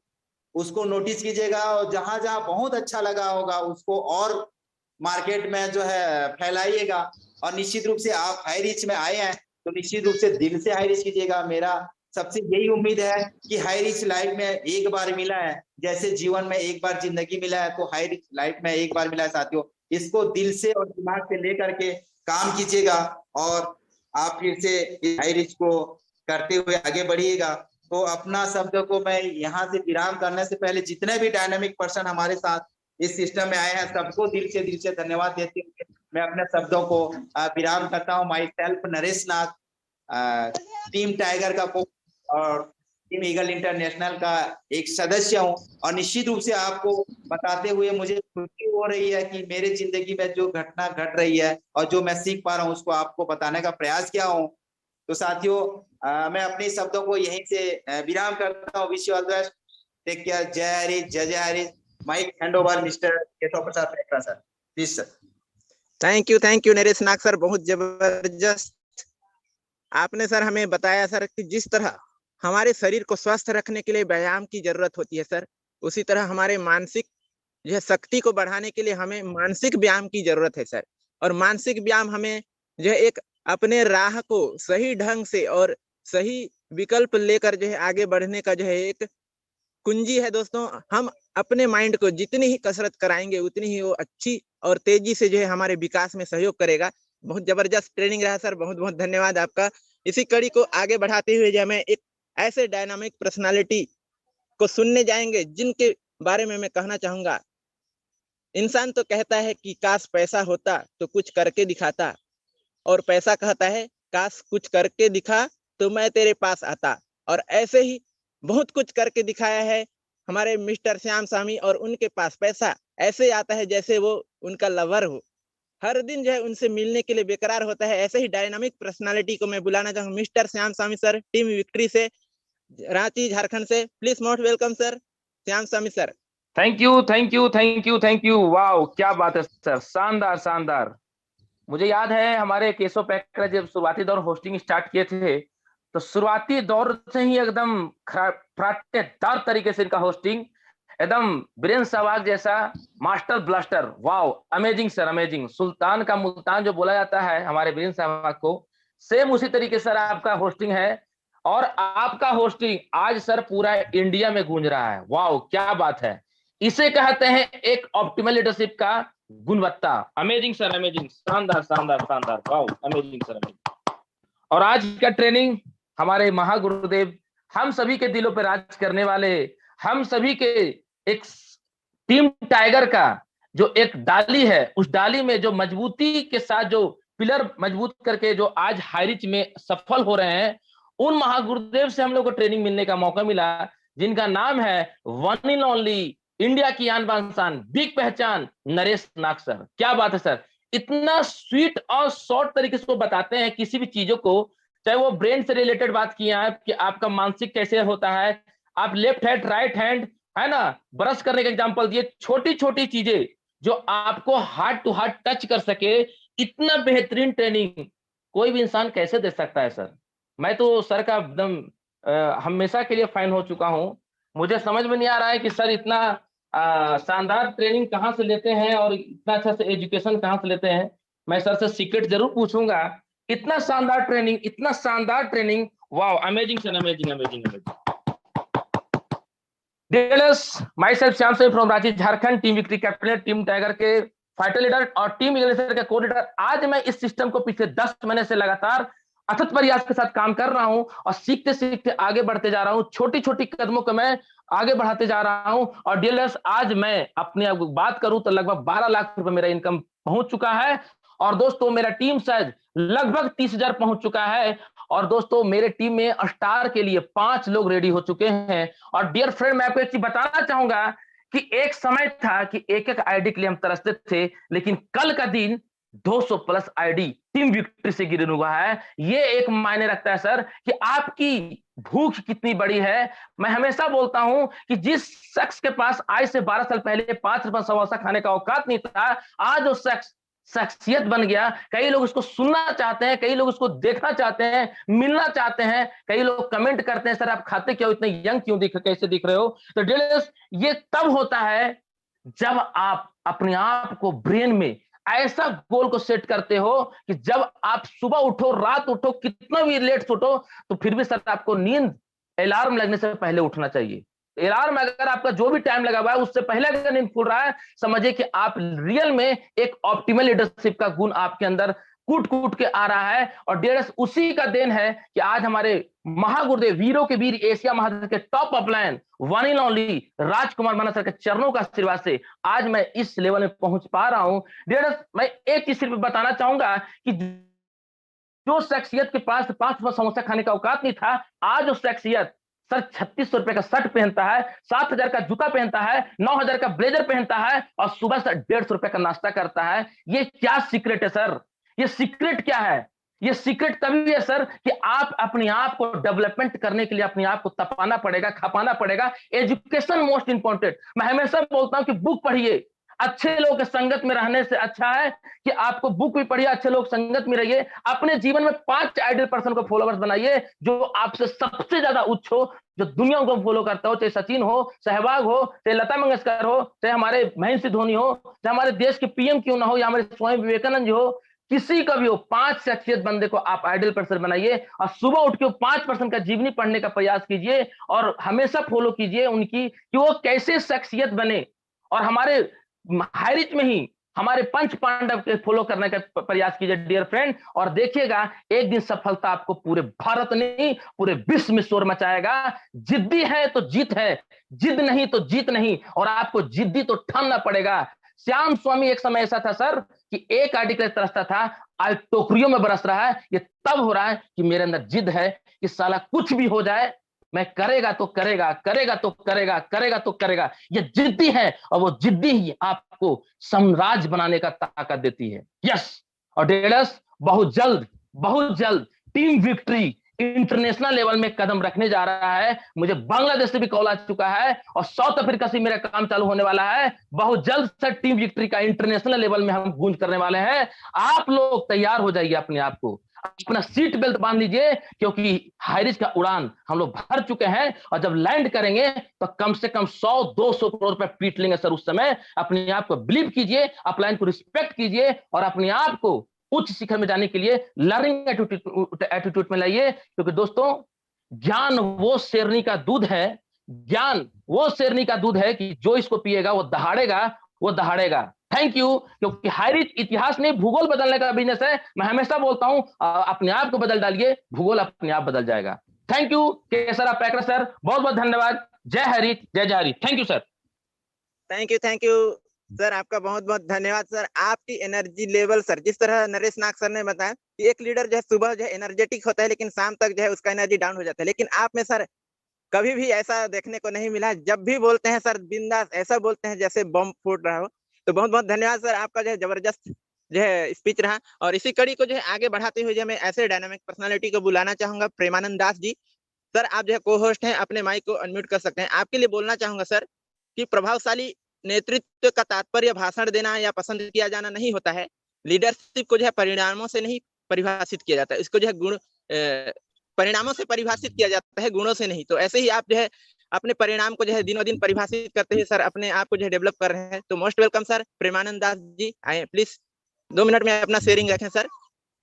उसको नोटिस कीजिएगा, और जहां जहां बहुत अच्छा लगा होगा उसको और मार्केट में जो है फैलाइएगा। और निश्चित रूप से आप हाई रिच में आए हैं तो निश्चित रूप से दिल से हाई रिच कीजिएगा। मेरा सबसे यही उम्मीद है कि हाई रिच लाइफ में एक बार मिला है, जैसे जीवन में एक बार जिंदगी मिला है, तो हाई रिच लाइफ में एक बार मिला है साथियों। इसको दिल से और दिमाग से लेकर के काम कीजिएगा, और आप फिर से हाई रिच को करते हुए आगे बढ़िएगा। तो अपना शब्द को मैं यहाँ से विराम करने से पहले जितने भी डायनामिक पर्सन हमारे साथ इस सिस्टम में आए हैं, सबको दिल से धन्यवाद देते हुए मैं अपने शब्दों को विराम करता हूँ। My self Naresh Nath, team tiger का और टीम ईगल इंटरनेशनल का एक सदस्य हूँ। और निश्चित रूप से आपको बताते हुए मुझे खुशी हो रही है कि मेरे जिंदगी में जो घटना घट रही है और जो मैं सीख पा रहा हूँ उसको आपको बताने का प्रयास किया हूँ। तो साथियों, मैं अपने शब्दों को यहीं से विराम करता हूँ। Wish you all the best, take care, जय हरि, जय जय Hari. Mic hand over mister Keshav Prasad Petra sir, please sir. Thank you Naresh Nag sir, बहुत जबरदस्त आपने सर हमें बताया सर कि जिस तरह हमारे शरीर को स्वस्थ रखने के लिए व्यायाम की जरूरत होती है सर, उसी तरह हमारे मानसिक जो है शक्ति को बढ़ाने के लिए हमें मानसिक व्यायाम की जरूरत है सर। और मानसिक व्यायाम हमें जो है एक अपने राह को सही ढंग से और सही विकल्प लेकर जो है आगे बढ़ने का जो है एक कुंजी है दोस्तों। हम अपने माइंड को जितनी ही कसरत कराएंगे उतनी ही वो अच्छी और तेजी से जो है हमारे विकास में सहयोग करेगा। बहुत जबरदस्त ट्रेनिंग रहा सर, बहुत बहुत धन्यवाद आपका। इसी कड़ी को आगे बढ़ाते हुए जो मैं एक ऐसे डायनामिक पर्सनालिटी को सुनने जाएंगे जिनके बारे में मैं कहना चाहूंगा। इंसान तो कहता है कि काश पैसा होता तो कुछ करके दिखाता, और पैसा कहता है काश कुछ करके दिखा तो मैं तेरे पास आता। और ऐसे ही बहुत कुछ करके दिखाया है हमारे मिस्टर श्याम स्वामी, और उनके पास पैसा ऐसे आता है जैसे वो उनका लवर हो, हर दिन जो है उनसे मिलने के लिए बेकरार होता है। ऐसे ही डायनामिक पर्सनालिटी को मैं बुलाना चाहूंगा मिस्टर श्याम स्वामी सर, टीम विक्ट्री से, रांची झारखंड से। Please most welcome sir, Shyam Swami sir. Thank you thank you thank you thank you. वाह क्या बात है सर, शानदार शानदार। मुझे याद है हमारे केशव पैकरा जब शुरुआती दौर होस्टिंग स्टार्ट किए थे तो शुरुआती दौर से ही एकदम फराटेदार तरीके से इनका होस्टिंग, एकदम बीरेंद्र सहवाग जैसा master blaster. Wow amazing sir, amazing. सुल्तान का मुल्तान जो बोला जाता है हमारे बीरेंद्र सहवाग को, सेम उसी तरीके सर आपका होस्टिंग है। और आपका होस्टिंग आज सर पूरा इंडिया में गूंज रहा है। वाओ क्या बात है, इसे कहते हैं एक ऑप्टिमल लीडरशिप का गुणवत्ता। अमेजिंग सर, अमेजिंग, शानदार शानदार शानदार। Wow amazing sir, amazing. और आज का ट्रेनिंग हमारे महागुरुदेव, हम सभी के दिलों पर राज करने वाले, हम सभी के एक टीम टाइगर का जो एक डाली है, उस डाली में जो मजबूती के साथ जो पिलर मजबूत करके जो आज हाईरिच में सफल हो रहे हैं, उन महागुरुदेव से हम लोग को ट्रेनिंग मिलने का मौका मिला, जिनका नाम है वन इन ओनली, इंडिया की आन बान शान, बिग पहचान, नरेश नाग सर। क्या बात है सर, इतना स्वीट और शॉर्ट तरीके से वो बताते हैं किसी भी चीजों को, चाहे वो ब्रेन से रिलेटेड बात किया है कि आपका मानसिक कैसे होता है, आप लेफ्ट हैंड राइट हैंड है ना, ब्रश करने का एग्जांपल दिए, छोटी छोटी चीजें जो आपको हार्ट टू हार्ट टच कर सके, इतना बेहतरीन ट्रेनिंग कोई भी इंसान कैसे दे सकता है सर। मैं तो सर का एकदम हमेशा के लिए फैन हो चुका हूं। मुझे समझ में नहीं आ रहा है कि सर इतना शानदार ट्रेनिंग कहाँ से लेते हैं और इतना अच्छा से एजुकेशन कहाँ से लेते हैं। मैं सर से सीक्रेट जरूर पूछूंगा। इतना शानदार ट्रेनिंग, इतना शानदार training, wow amazing sir, amazing amazing amazing. myself Shyam Swami from Ranchi Jharkhand, team victory captain, team tiger के फाइटर लीडर और टीम ईगल का को लीडर। आज मैं इस सिस्टम को पिछले 10 महीने से लगातार अथक प्रयास के साथ काम कर रहा हूं और सीखते सीखते आगे बढ़ते जा रहा हूं। छोटी छोटी कदमों को मैं आगे बढ़ाते जा रहा हूं। और डीलर्स आज मैं अपनी बात करूं तो लगभग 12 लाख रुपए मेरा इनकम पहुंच चुका है। और दोस्तों मेरा टीम शायद लगभग 30,000 पहुंच चुका है। और दोस्तों मेरे टीम में स्टार के लिए 5 लोग रेडी हो चुके हैं। और डियर फ्रेंड, मैं आपको एक चीज बताना चाहूंगा कि एक समय था कि एक एक आईडी के लिए हम तरसते थे, लेकिन कल का दिन 200 प्लस आईडी टीम विक्ट्री से गिरन हुआ है। ये एक मायने रखता है सर कि आपकी भूख कितनी बड़ी है। मैं हमेशा बोलता हूं कि जिस शख्स के पास आज से 12 साल पहले 5 रुपए समोसा खाने का औकात नहीं था, आज वो शख्स शख्सियत बन गया। कई लोग उसको सुनना चाहते हैं, कई लोग उसको देखना चाहते हैं, मिलना चाहते हैं। कई लोग कमेंट करते हैं सर आप खाते क्यों, इतने यंग क्यों दिख, कैसे दिख रहे हो। तो डियर्स, ये तब होता है जब आप अपने आप को ब्रेन में ऐसा गोल को सेट करते हो कि जब आप सुबह उठो, रात उठो, कितना भी लेट उठो, तो फिर भी सर आपको नींद अलार्म लगने से पहले उठना चाहिए। अलार्म अगर आपका जो भी टाइम लगा हुआ है उससे पहले अगर नींद खुल रहा है, समझिए कि आप रियल में एक ऑप्टिमल लीडरशिप का गुण आपके अंदर कूट कूट के आ रहा है। और डेरस उसी का देन है कि आज हमारे महागुरुदेव, वीरों के वीर, एशिया महादेश के top upline, one in only Rajkumar Mana sir के चरणों का आशीर्वाद से आज मैं इस लेवल में पहुंच पा रहा हूं। डेरस मैं एक चीज सिर्फ बताना चाहूंगा कि जो शख्सियत के पास 5 रुपए समोसा खाने का औकात नहीं था, आज वो शख्सियत सर 3600 रुपए का शर्ट पहनता है, 7,000 का जूता पहनता है, 9,000 का ब्लेजर पहनता है और सुबह से 150 रुपए का नाश्ता करता है। ये क्या सीक्रेट है सर? ये सीक्रेट क्या है? ये सीक्रेट तभी है सर कि आप अपने आप को डेवलपमेंट करने के लिए अपने आप को तपाना पड़ेगा, खपाना पड़ेगा। Education most important. मैं हमेशा बोलता हूं कि बुक पढ़िए, अच्छे लोग के संगत में रहने से अच्छा है कि आपको बुक भी पढ़िए, अच्छे लोग संगत में रहिए, अपने जीवन में 5 आइडियल पर्सन को फॉलोवर्स बनाइए जो आपसे सबसे ज्यादा उच्च हो, जो दुनिया को फॉलो करता हो, चाहे सचिन हो, सहवाग हो, चाहे लता मंगेशकर हो, चाहे हमारे महेंद्र सिंह धोनी हो, चाहे हमारे देश के पीएम क्यों ना हो, या हमारे स्वामी विवेकानंद जी हो, किसी का भी हो, 5 शख्सियत बंदे को आप आइडियल पर्सन बनाइए और सुबह उठ के 5% का जीवनी पढ़ने का प्रयास कीजिए और हमेशा फॉलो कीजिए उनकी कि वो कैसे शख्सियत बने। और हमारे हाइरिच में ही हमारे पंच पांडव के फॉलो करने का प्रयास कीजिए डियर फ्रेंड, और देखिएगा एक दिन सफलता आपको पूरे भारत नहीं पूरे विश्व में शोर मचाएगा। जिद्दी है तो जीत है, जिद नहीं तो जीत नहीं, और आपको जिद्दी तो ठानना पड़ेगा। श्याम स्वामी एक समय ऐसा था सर कि एक आर्टिकल तरसता था, आज टोकरियों में बरस रहा है। ये तब हो रहा है कि मेरे अंदर जिद है कि साला कुछ भी हो जाए मैं करेगा तो करेगा, करेगा तो करेगा, करेगा तो करेगा। ये जिद्दी है और वो जिद्दी ही आपको साम्राज्य बनाने का ताकत देती है। यस, और डेडस बहुत जल्द टीम विक्ट्री इंटरनेशनल लेवल में कदम रखने जा रहा है। मुझे बांग्लादेश से भी कॉल आ चुका है और साउथ अफ्रीका से मेरा काम चालू होने वाला है। बहुत जल्द सर टीम विक्ट्री का इंटरनेशनल लेवल में हम गूंज करने वाले हैं। आप लोग तैयार हो जाइए, अपने आप को अपना सीट बेल्ट बांध लीजिए, क्योंकि हाइरिच का उड़ान हम लोग भर चुके हैं और जब लैंड करेंगे तो कम से कम 100-200 करोड़ रुपए पीट लेंगे सर। उस समय अपने आप को बिलीव कीजिए, अपलाइन को रिस्पेक्ट कीजिए और अपने आप को उच्च शिखर में जाने के लिए लर्निंग एटीट्यूड में लाइए। क्योंकि दोस्तों ज्ञान वो शेरनी का दूध है, ज्ञान वो शेरनी का दूध है कि जो इसको पिएगा वो दहाड़ेगा। Thank you. क्योंकि हाइरिच इतिहास नहीं भूगोल बदलने का बिजनेस है। मैं हमेशा बोलता हूं अपने आप को बदल डालिए, भूगोल अपने आप बदल जाएगा। Thank you Kesar Paker sir, बहुत बहुत धन्यवाद। जय हरिच, जय हरिच। Thank you sir. Thank you sir, आपका बहुत बहुत धन्यवाद सर। आपकी एनर्जी लेवल सर, जिस तरह नरेश नाग सर ने बताया कि एक लीडर जो है सुबह जो है एनर्जेटिक होता है लेकिन शाम तक जो है उसका एनर्जी डाउन हो जाता है, लेकिन आप में सर कभी भी ऐसा देखने को नहीं मिला। जब भी बोलते हैं सर बिंदास ऐसा बोलते हैं जैसे बम फूट रहा हो। तो बहुत बहुत धन्यवाद सर, आपका जो है जबरदस्त जो है स्पीच रहा। और इसी कड़ी को जो है आगे बढ़ाते हुए जो मैं ऐसे डायनामिक पर्सनालिटी को बुलाना चाहूंगा, प्रेमानंद दास जी। सर आप जो है को होस्ट हैं, अपने माइक को अनम्यूट कर सकते हैं। आपके लिए बोलना चाहूंगा सर कि प्रभावशाली नेतृत्व का तात्पर्य भाषण देना या पसंद किया जाना नहीं होता है। लीडरशिप को जो है परिणामों से नहीं परिभाषित किया जाता है, इसको जो है गुण परिणामों से परिभाषित किया जाता है, गुणों से नहीं। तो ऐसे ही आप जो है अपने परिणाम को जो है दिनों दिन परिभाषित करते हुए सर अपने आप को जो है डेवलप कर रहे हैं। तो most welcome sir Premanand Das ji, आए प्लीज 2 मिनट में अपना शेयरिंग रखें सर।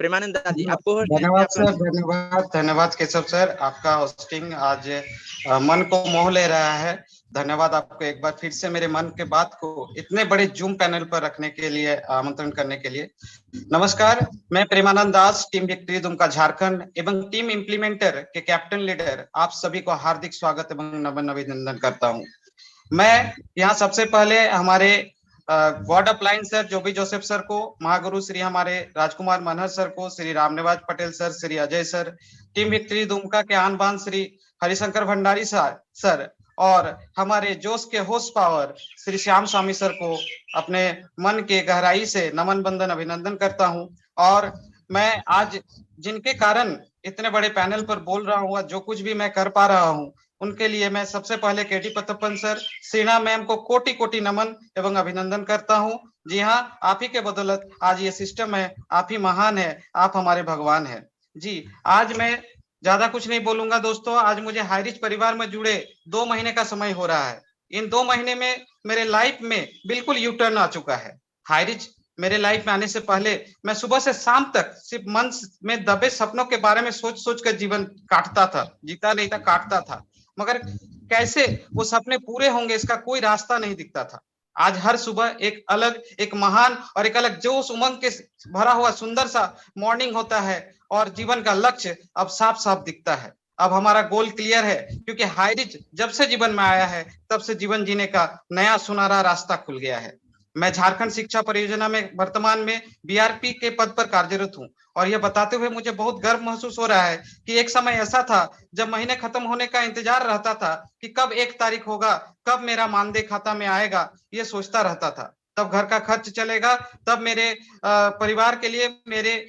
प्रेमानंद दास जी आपको धन्यवाद सर, धन्यवाद केशव सर, आपका होस्टिंग आज मन को मोह ले रहा है। धन्यवाद आपको एक बार फिर से मेरे मन के बात को इतने बड़े जूम पैनल पर रखने के लिए, आमंत्रण करने के लिए। नमस्कार, मैं प्रेमानंद दास, टीम विक्ट्री दुमका झारखंड एवं टीम इम्प्लीमेंटर के कैप्टन लीडर आप सभी को हार्दिक स्वागत एवं नमन अभिनंदन करता हूं। मैं यहाँ सबसे पहले हमारे god upline sir Joby Joseph sir को, महागुरु श्री हमारे राजकुमार मनहर सर को, Shri Ramniwas Patel sir, Shri Ajay sir, team victory Dumka के आन बान श्री हरिशंकर भंडारी सर और हमारे जोश के होस्ट पावर श्री श्याम स्वामी सर को अपने मन के गहराई से नमन बंदन अभिनंदन करता हूं। और मैं आज जिनके कारण इतने बड़े पैनल पर बोल रहा हूँ, जो कुछ भी मैं कर पा रहा हूँ, उनके लिए मैं सबसे पहले केटी पतप्पन सर, सेना मैम को कोटि कोटि नमन एवं अभिनंदन करता हूँ। जी हाँ, आप ही के बदौलत आज ये सिस्टम है, आप ही महान है, आप हमारे भगवान है जी। आज मैं ज्यादा कुछ नहीं बोलूंगा दोस्तों। आज मुझे हाइरिच परिवार में जुड़े 2 महीने का समय हो रहा है। इन 2 महीने में मेरे लाइफ में बिल्कुल यू टर्न आ चुका है। हाइरिच मेरे लाइफ में आने से पहले मैं सुबह से शाम तक सिर्फ मन में दबे सपनों के बारे में सोच सोच कर जीवन काटता था, जीता नहीं था, काटता था। मगर कैसे वो सपने पूरे होंगे इसका कोई रास्ता नहीं दिखता था। आज हर सुबह एक अलग, एक महान और एक अलग जोश उमंग के भरा हुआ सुंदर सा मॉर्निंग होता है और जीवन का लक्ष्य अब साफ साफ दिखता है। अब हमारा गोल क्लियर है, क्योंकि हाइरिच जब से जीवन में आया है तब से जीवन जीने का नया सुनहरा रास्ता खुल गया है। मैं झारखंड शिक्षा परियोजना में वर्तमान में बीआरपी के पद पर कार्यरत हूँ और यह बताते हुए मुझे बहुत गर्व महसूस हो रहा है कि एक समय ऐसा था जब महीने खत्म होने का इंतजार रहता था कि कब 1 तारीख होगा, कब मेरा मानदेय खाता में आएगा, ये सोचता रहता था। तब घर का खर्च चलेगा, तब मेरे परिवार के लिए, मेरे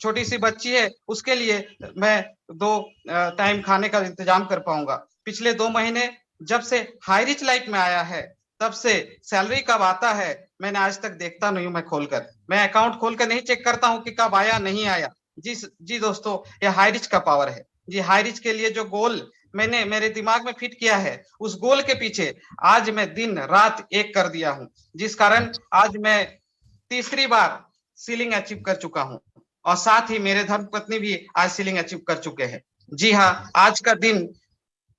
छोटी सी बच्ची है उसके लिए मैं 2 टाइम खाने का इंतजाम कर पाऊंगा। पिछले 2 महीने जब से हाइरिच लाइफ में आया है तब से सैलरी कब आता है मैंने आज तक देखता नहीं हूं। मैं अकाउंट खोलकर नहीं चेक करता हूं कि कब आया नहीं आया। जी दोस्तों, ये हाई रिच का पावर है। जी, हाई रिच के लिए जो गोल मैंने मेरे दिमाग में फिट किया है, उस गोल के पीछे आज मैं दिन रात एक कर दिया हूं, जिस कारण आज मैं तीसरी बार सीलिंग अचीव कर चुका हूं, और साथ ही मेरे धर्मपत्नी भी आज सीलिंग अचीव कर चुके हैं। जी हाँ, आज का दिन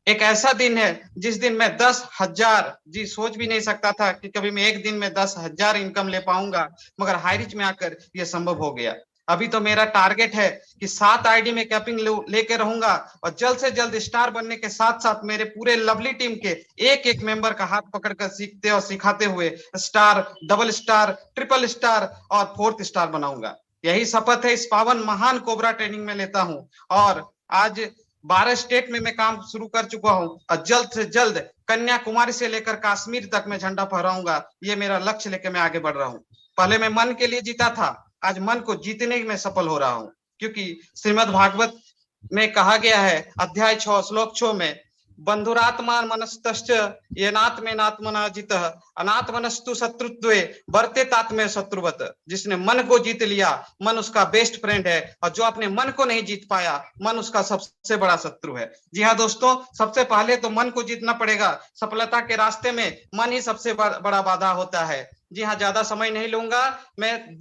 एक ऐसा दिन है जिस दिन मैं 10,000, जी सोच भी नहीं सकता था कि कभी मैं एक दिन में 10,000 इनकम ले पाऊंगा, मगर हाई रिच में आकर यह संभव हो गया। अभी तो मेरा टारगेट है कि 7 आईडी में कैपिंग लेके रहूंगा, और जल्द से जल्द स्टार बनने के साथ साथ मेरे पूरे लवली टीम के एक एक मेंबर का हाथ पकड़कर सीखते और सिखाते हुए star, double star, triple star और 4th स्टार बनाऊंगा। यही शपथ है इस पावन महान कोबरा ट्रेनिंग में लेता हूं, और आज 12 स्टेट में मैं काम शुरू कर चुका हूं, और जल्द से जल्द कन्याकुमारी से लेकर कश्मीर तक मैं झंडा फहराऊंगा। ये मेरा लक्ष्य लेकर मैं आगे बढ़ रहा हूं। पहले मैं मन के लिए जीता था, आज मन को जीतने में सफल हो रहा हूं, क्योंकि श्रीमद् भागवत में कहा गया है, अध्याय 6 श्लोक 6 में, बंधुरात्मा मनस्तश्च येनात्मेनात्मना जितः अनात्मनस्तु शत्रुत्वे वर्तेतात्मे शत्रुवत। जिसने मन को जीत लिया, मन उसका बेस्ट फ्रेंड है, और जो अपने मन को नहीं जीत पाया, मन उसका सबसे बड़ा शत्रु है। जी हाँ दोस्तों, सबसे पहले तो मन को जीतना पड़ेगा। सफलता के रास्ते में मन ही सबसे बड़ा बाधा होता है। जी हाँ, ज्यादा समय नहीं लूंगा, मैं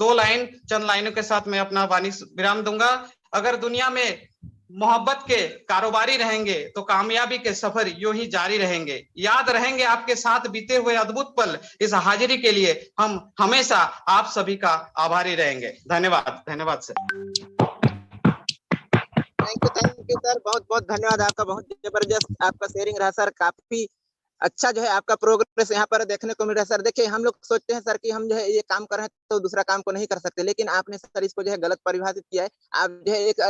चंद लाइनों के साथ मैं अपना वाणी विराम दूंगा। अगर दुनिया में मोहब्बत के कारोबारी रहेंगे तो कामयाबी के सफर यूं ही जारी रहेंगे। याद रहेंगे आपके साथ बीते हुए अद्भुत पल। इस हाजिरी के लिए हम हमेशा आप सभी का आभारी रहेंगे। धन्यवाद, धन्यवाद सर। थैंक यू सर, बहुत बहुत धन्यवाद आपका। बहुत जबरदस्त आपका शेयरिंग रहा सर। काफी अच्छा जो है आपका प्रोग्रेस यहाँ पर देखने को मिल रहा है सर। देखिए, हम लोग सोचते हैं सर कि हम जो है ये काम कर रहे हैं तो दूसरा काम को नहीं कर सकते, लेकिन आपने सर इसको जो है गलत परिभाषित किया है। आप जो है एक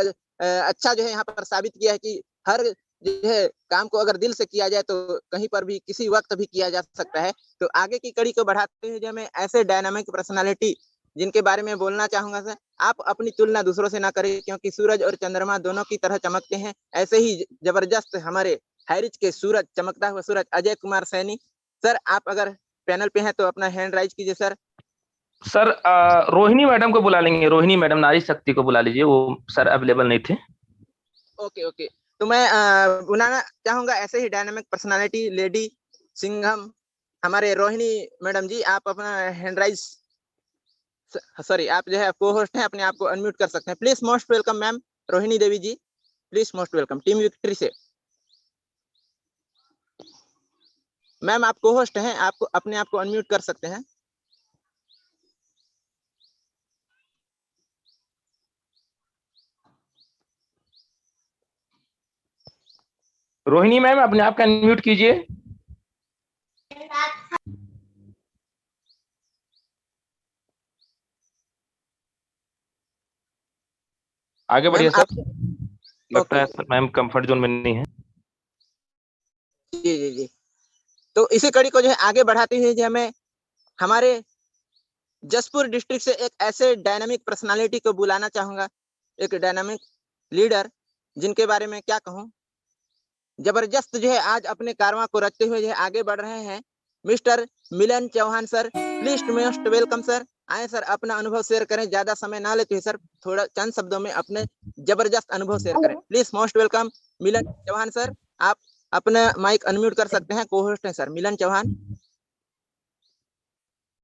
अच्छा जो है यहाँ पर साबित किया है कि हर जो है काम को अगर दिल से किया जाए तो कहीं पर भी किसी वक्त भी किया जा सकता है। तो आगे की कड़ी को बढ़ाते हुए जो मैं ऐसे डायनामिक पर्सनालिटी जिनके बारे में बोलना चाहूंगा सर, आप अपनी तुलना दूसरों से ना करें, क्योंकि सूरज और चंद्रमा दोनों की तरह चमकते हैं। ऐसे ही जबरदस्त हमारे हाई रिच के सूरज, चमकता हुआ सूरज अजय कुमार सैनी सर, आप अगर पैनल पे हैं तो अपना हैंड राइज कीजिए सर। सर रोहिणी मैडम को बुला लेंगे, रोहिणी मैडम नारी शक्ति को बुला लीजिए, वो सर अवेलेबल नहीं थे। ओके ओके, तो मैं बुलाना चाहूंगा ऐसे ही डायनामिक पर्सनालिटी लेडी सिंघम हमारे रोहिणी मैडम जी। आप अपना हैंड राइज, सॉरी आप जो है को होस्ट हैं, अपने आप को अनम्यूट कर सकते हैं please. Most welcome ma'am Rohini Devi ji, please most welcome team victory से। मैम आप को होस्ट हैं, आपको अपने आप को अनम्यूट कर सकते हैं। रोहिणी मैम अपने आप का अनम्यूट कीजिए। आगे बढ़िए सर। लगता है सर मैम कंफर्ट जोन में नहीं है। जी जी जी, तो इसी कड़ी को जो है आगे बढ़ाते हुए जो मैं हमारे जसपुर डिस्ट्रिक्ट से एक ऐसे डायनामिक पर्सनालिटी को बुलाना चाहूंगा, एक डायनामिक लीडर जिनके बारे में क्या कहूं, जबरदस्त जो है आज अपने कारवां को रचते हुए जो है आगे बढ़ रहे हैं Mister Milan Chauhan sir. Please most welcome sir. आए सर, अपना अनुभव शेयर करें, ज्यादा समय ना लेते हुए सर, थोड़ा चंद शब्दों में अपने जबरदस्त अनुभव शेयर करें। Please most welcome Milan Chauhan sir. आप अपना माइक अनम्यूट कर सकते हैं, को होस्ट हैं सर मिलन चौहान।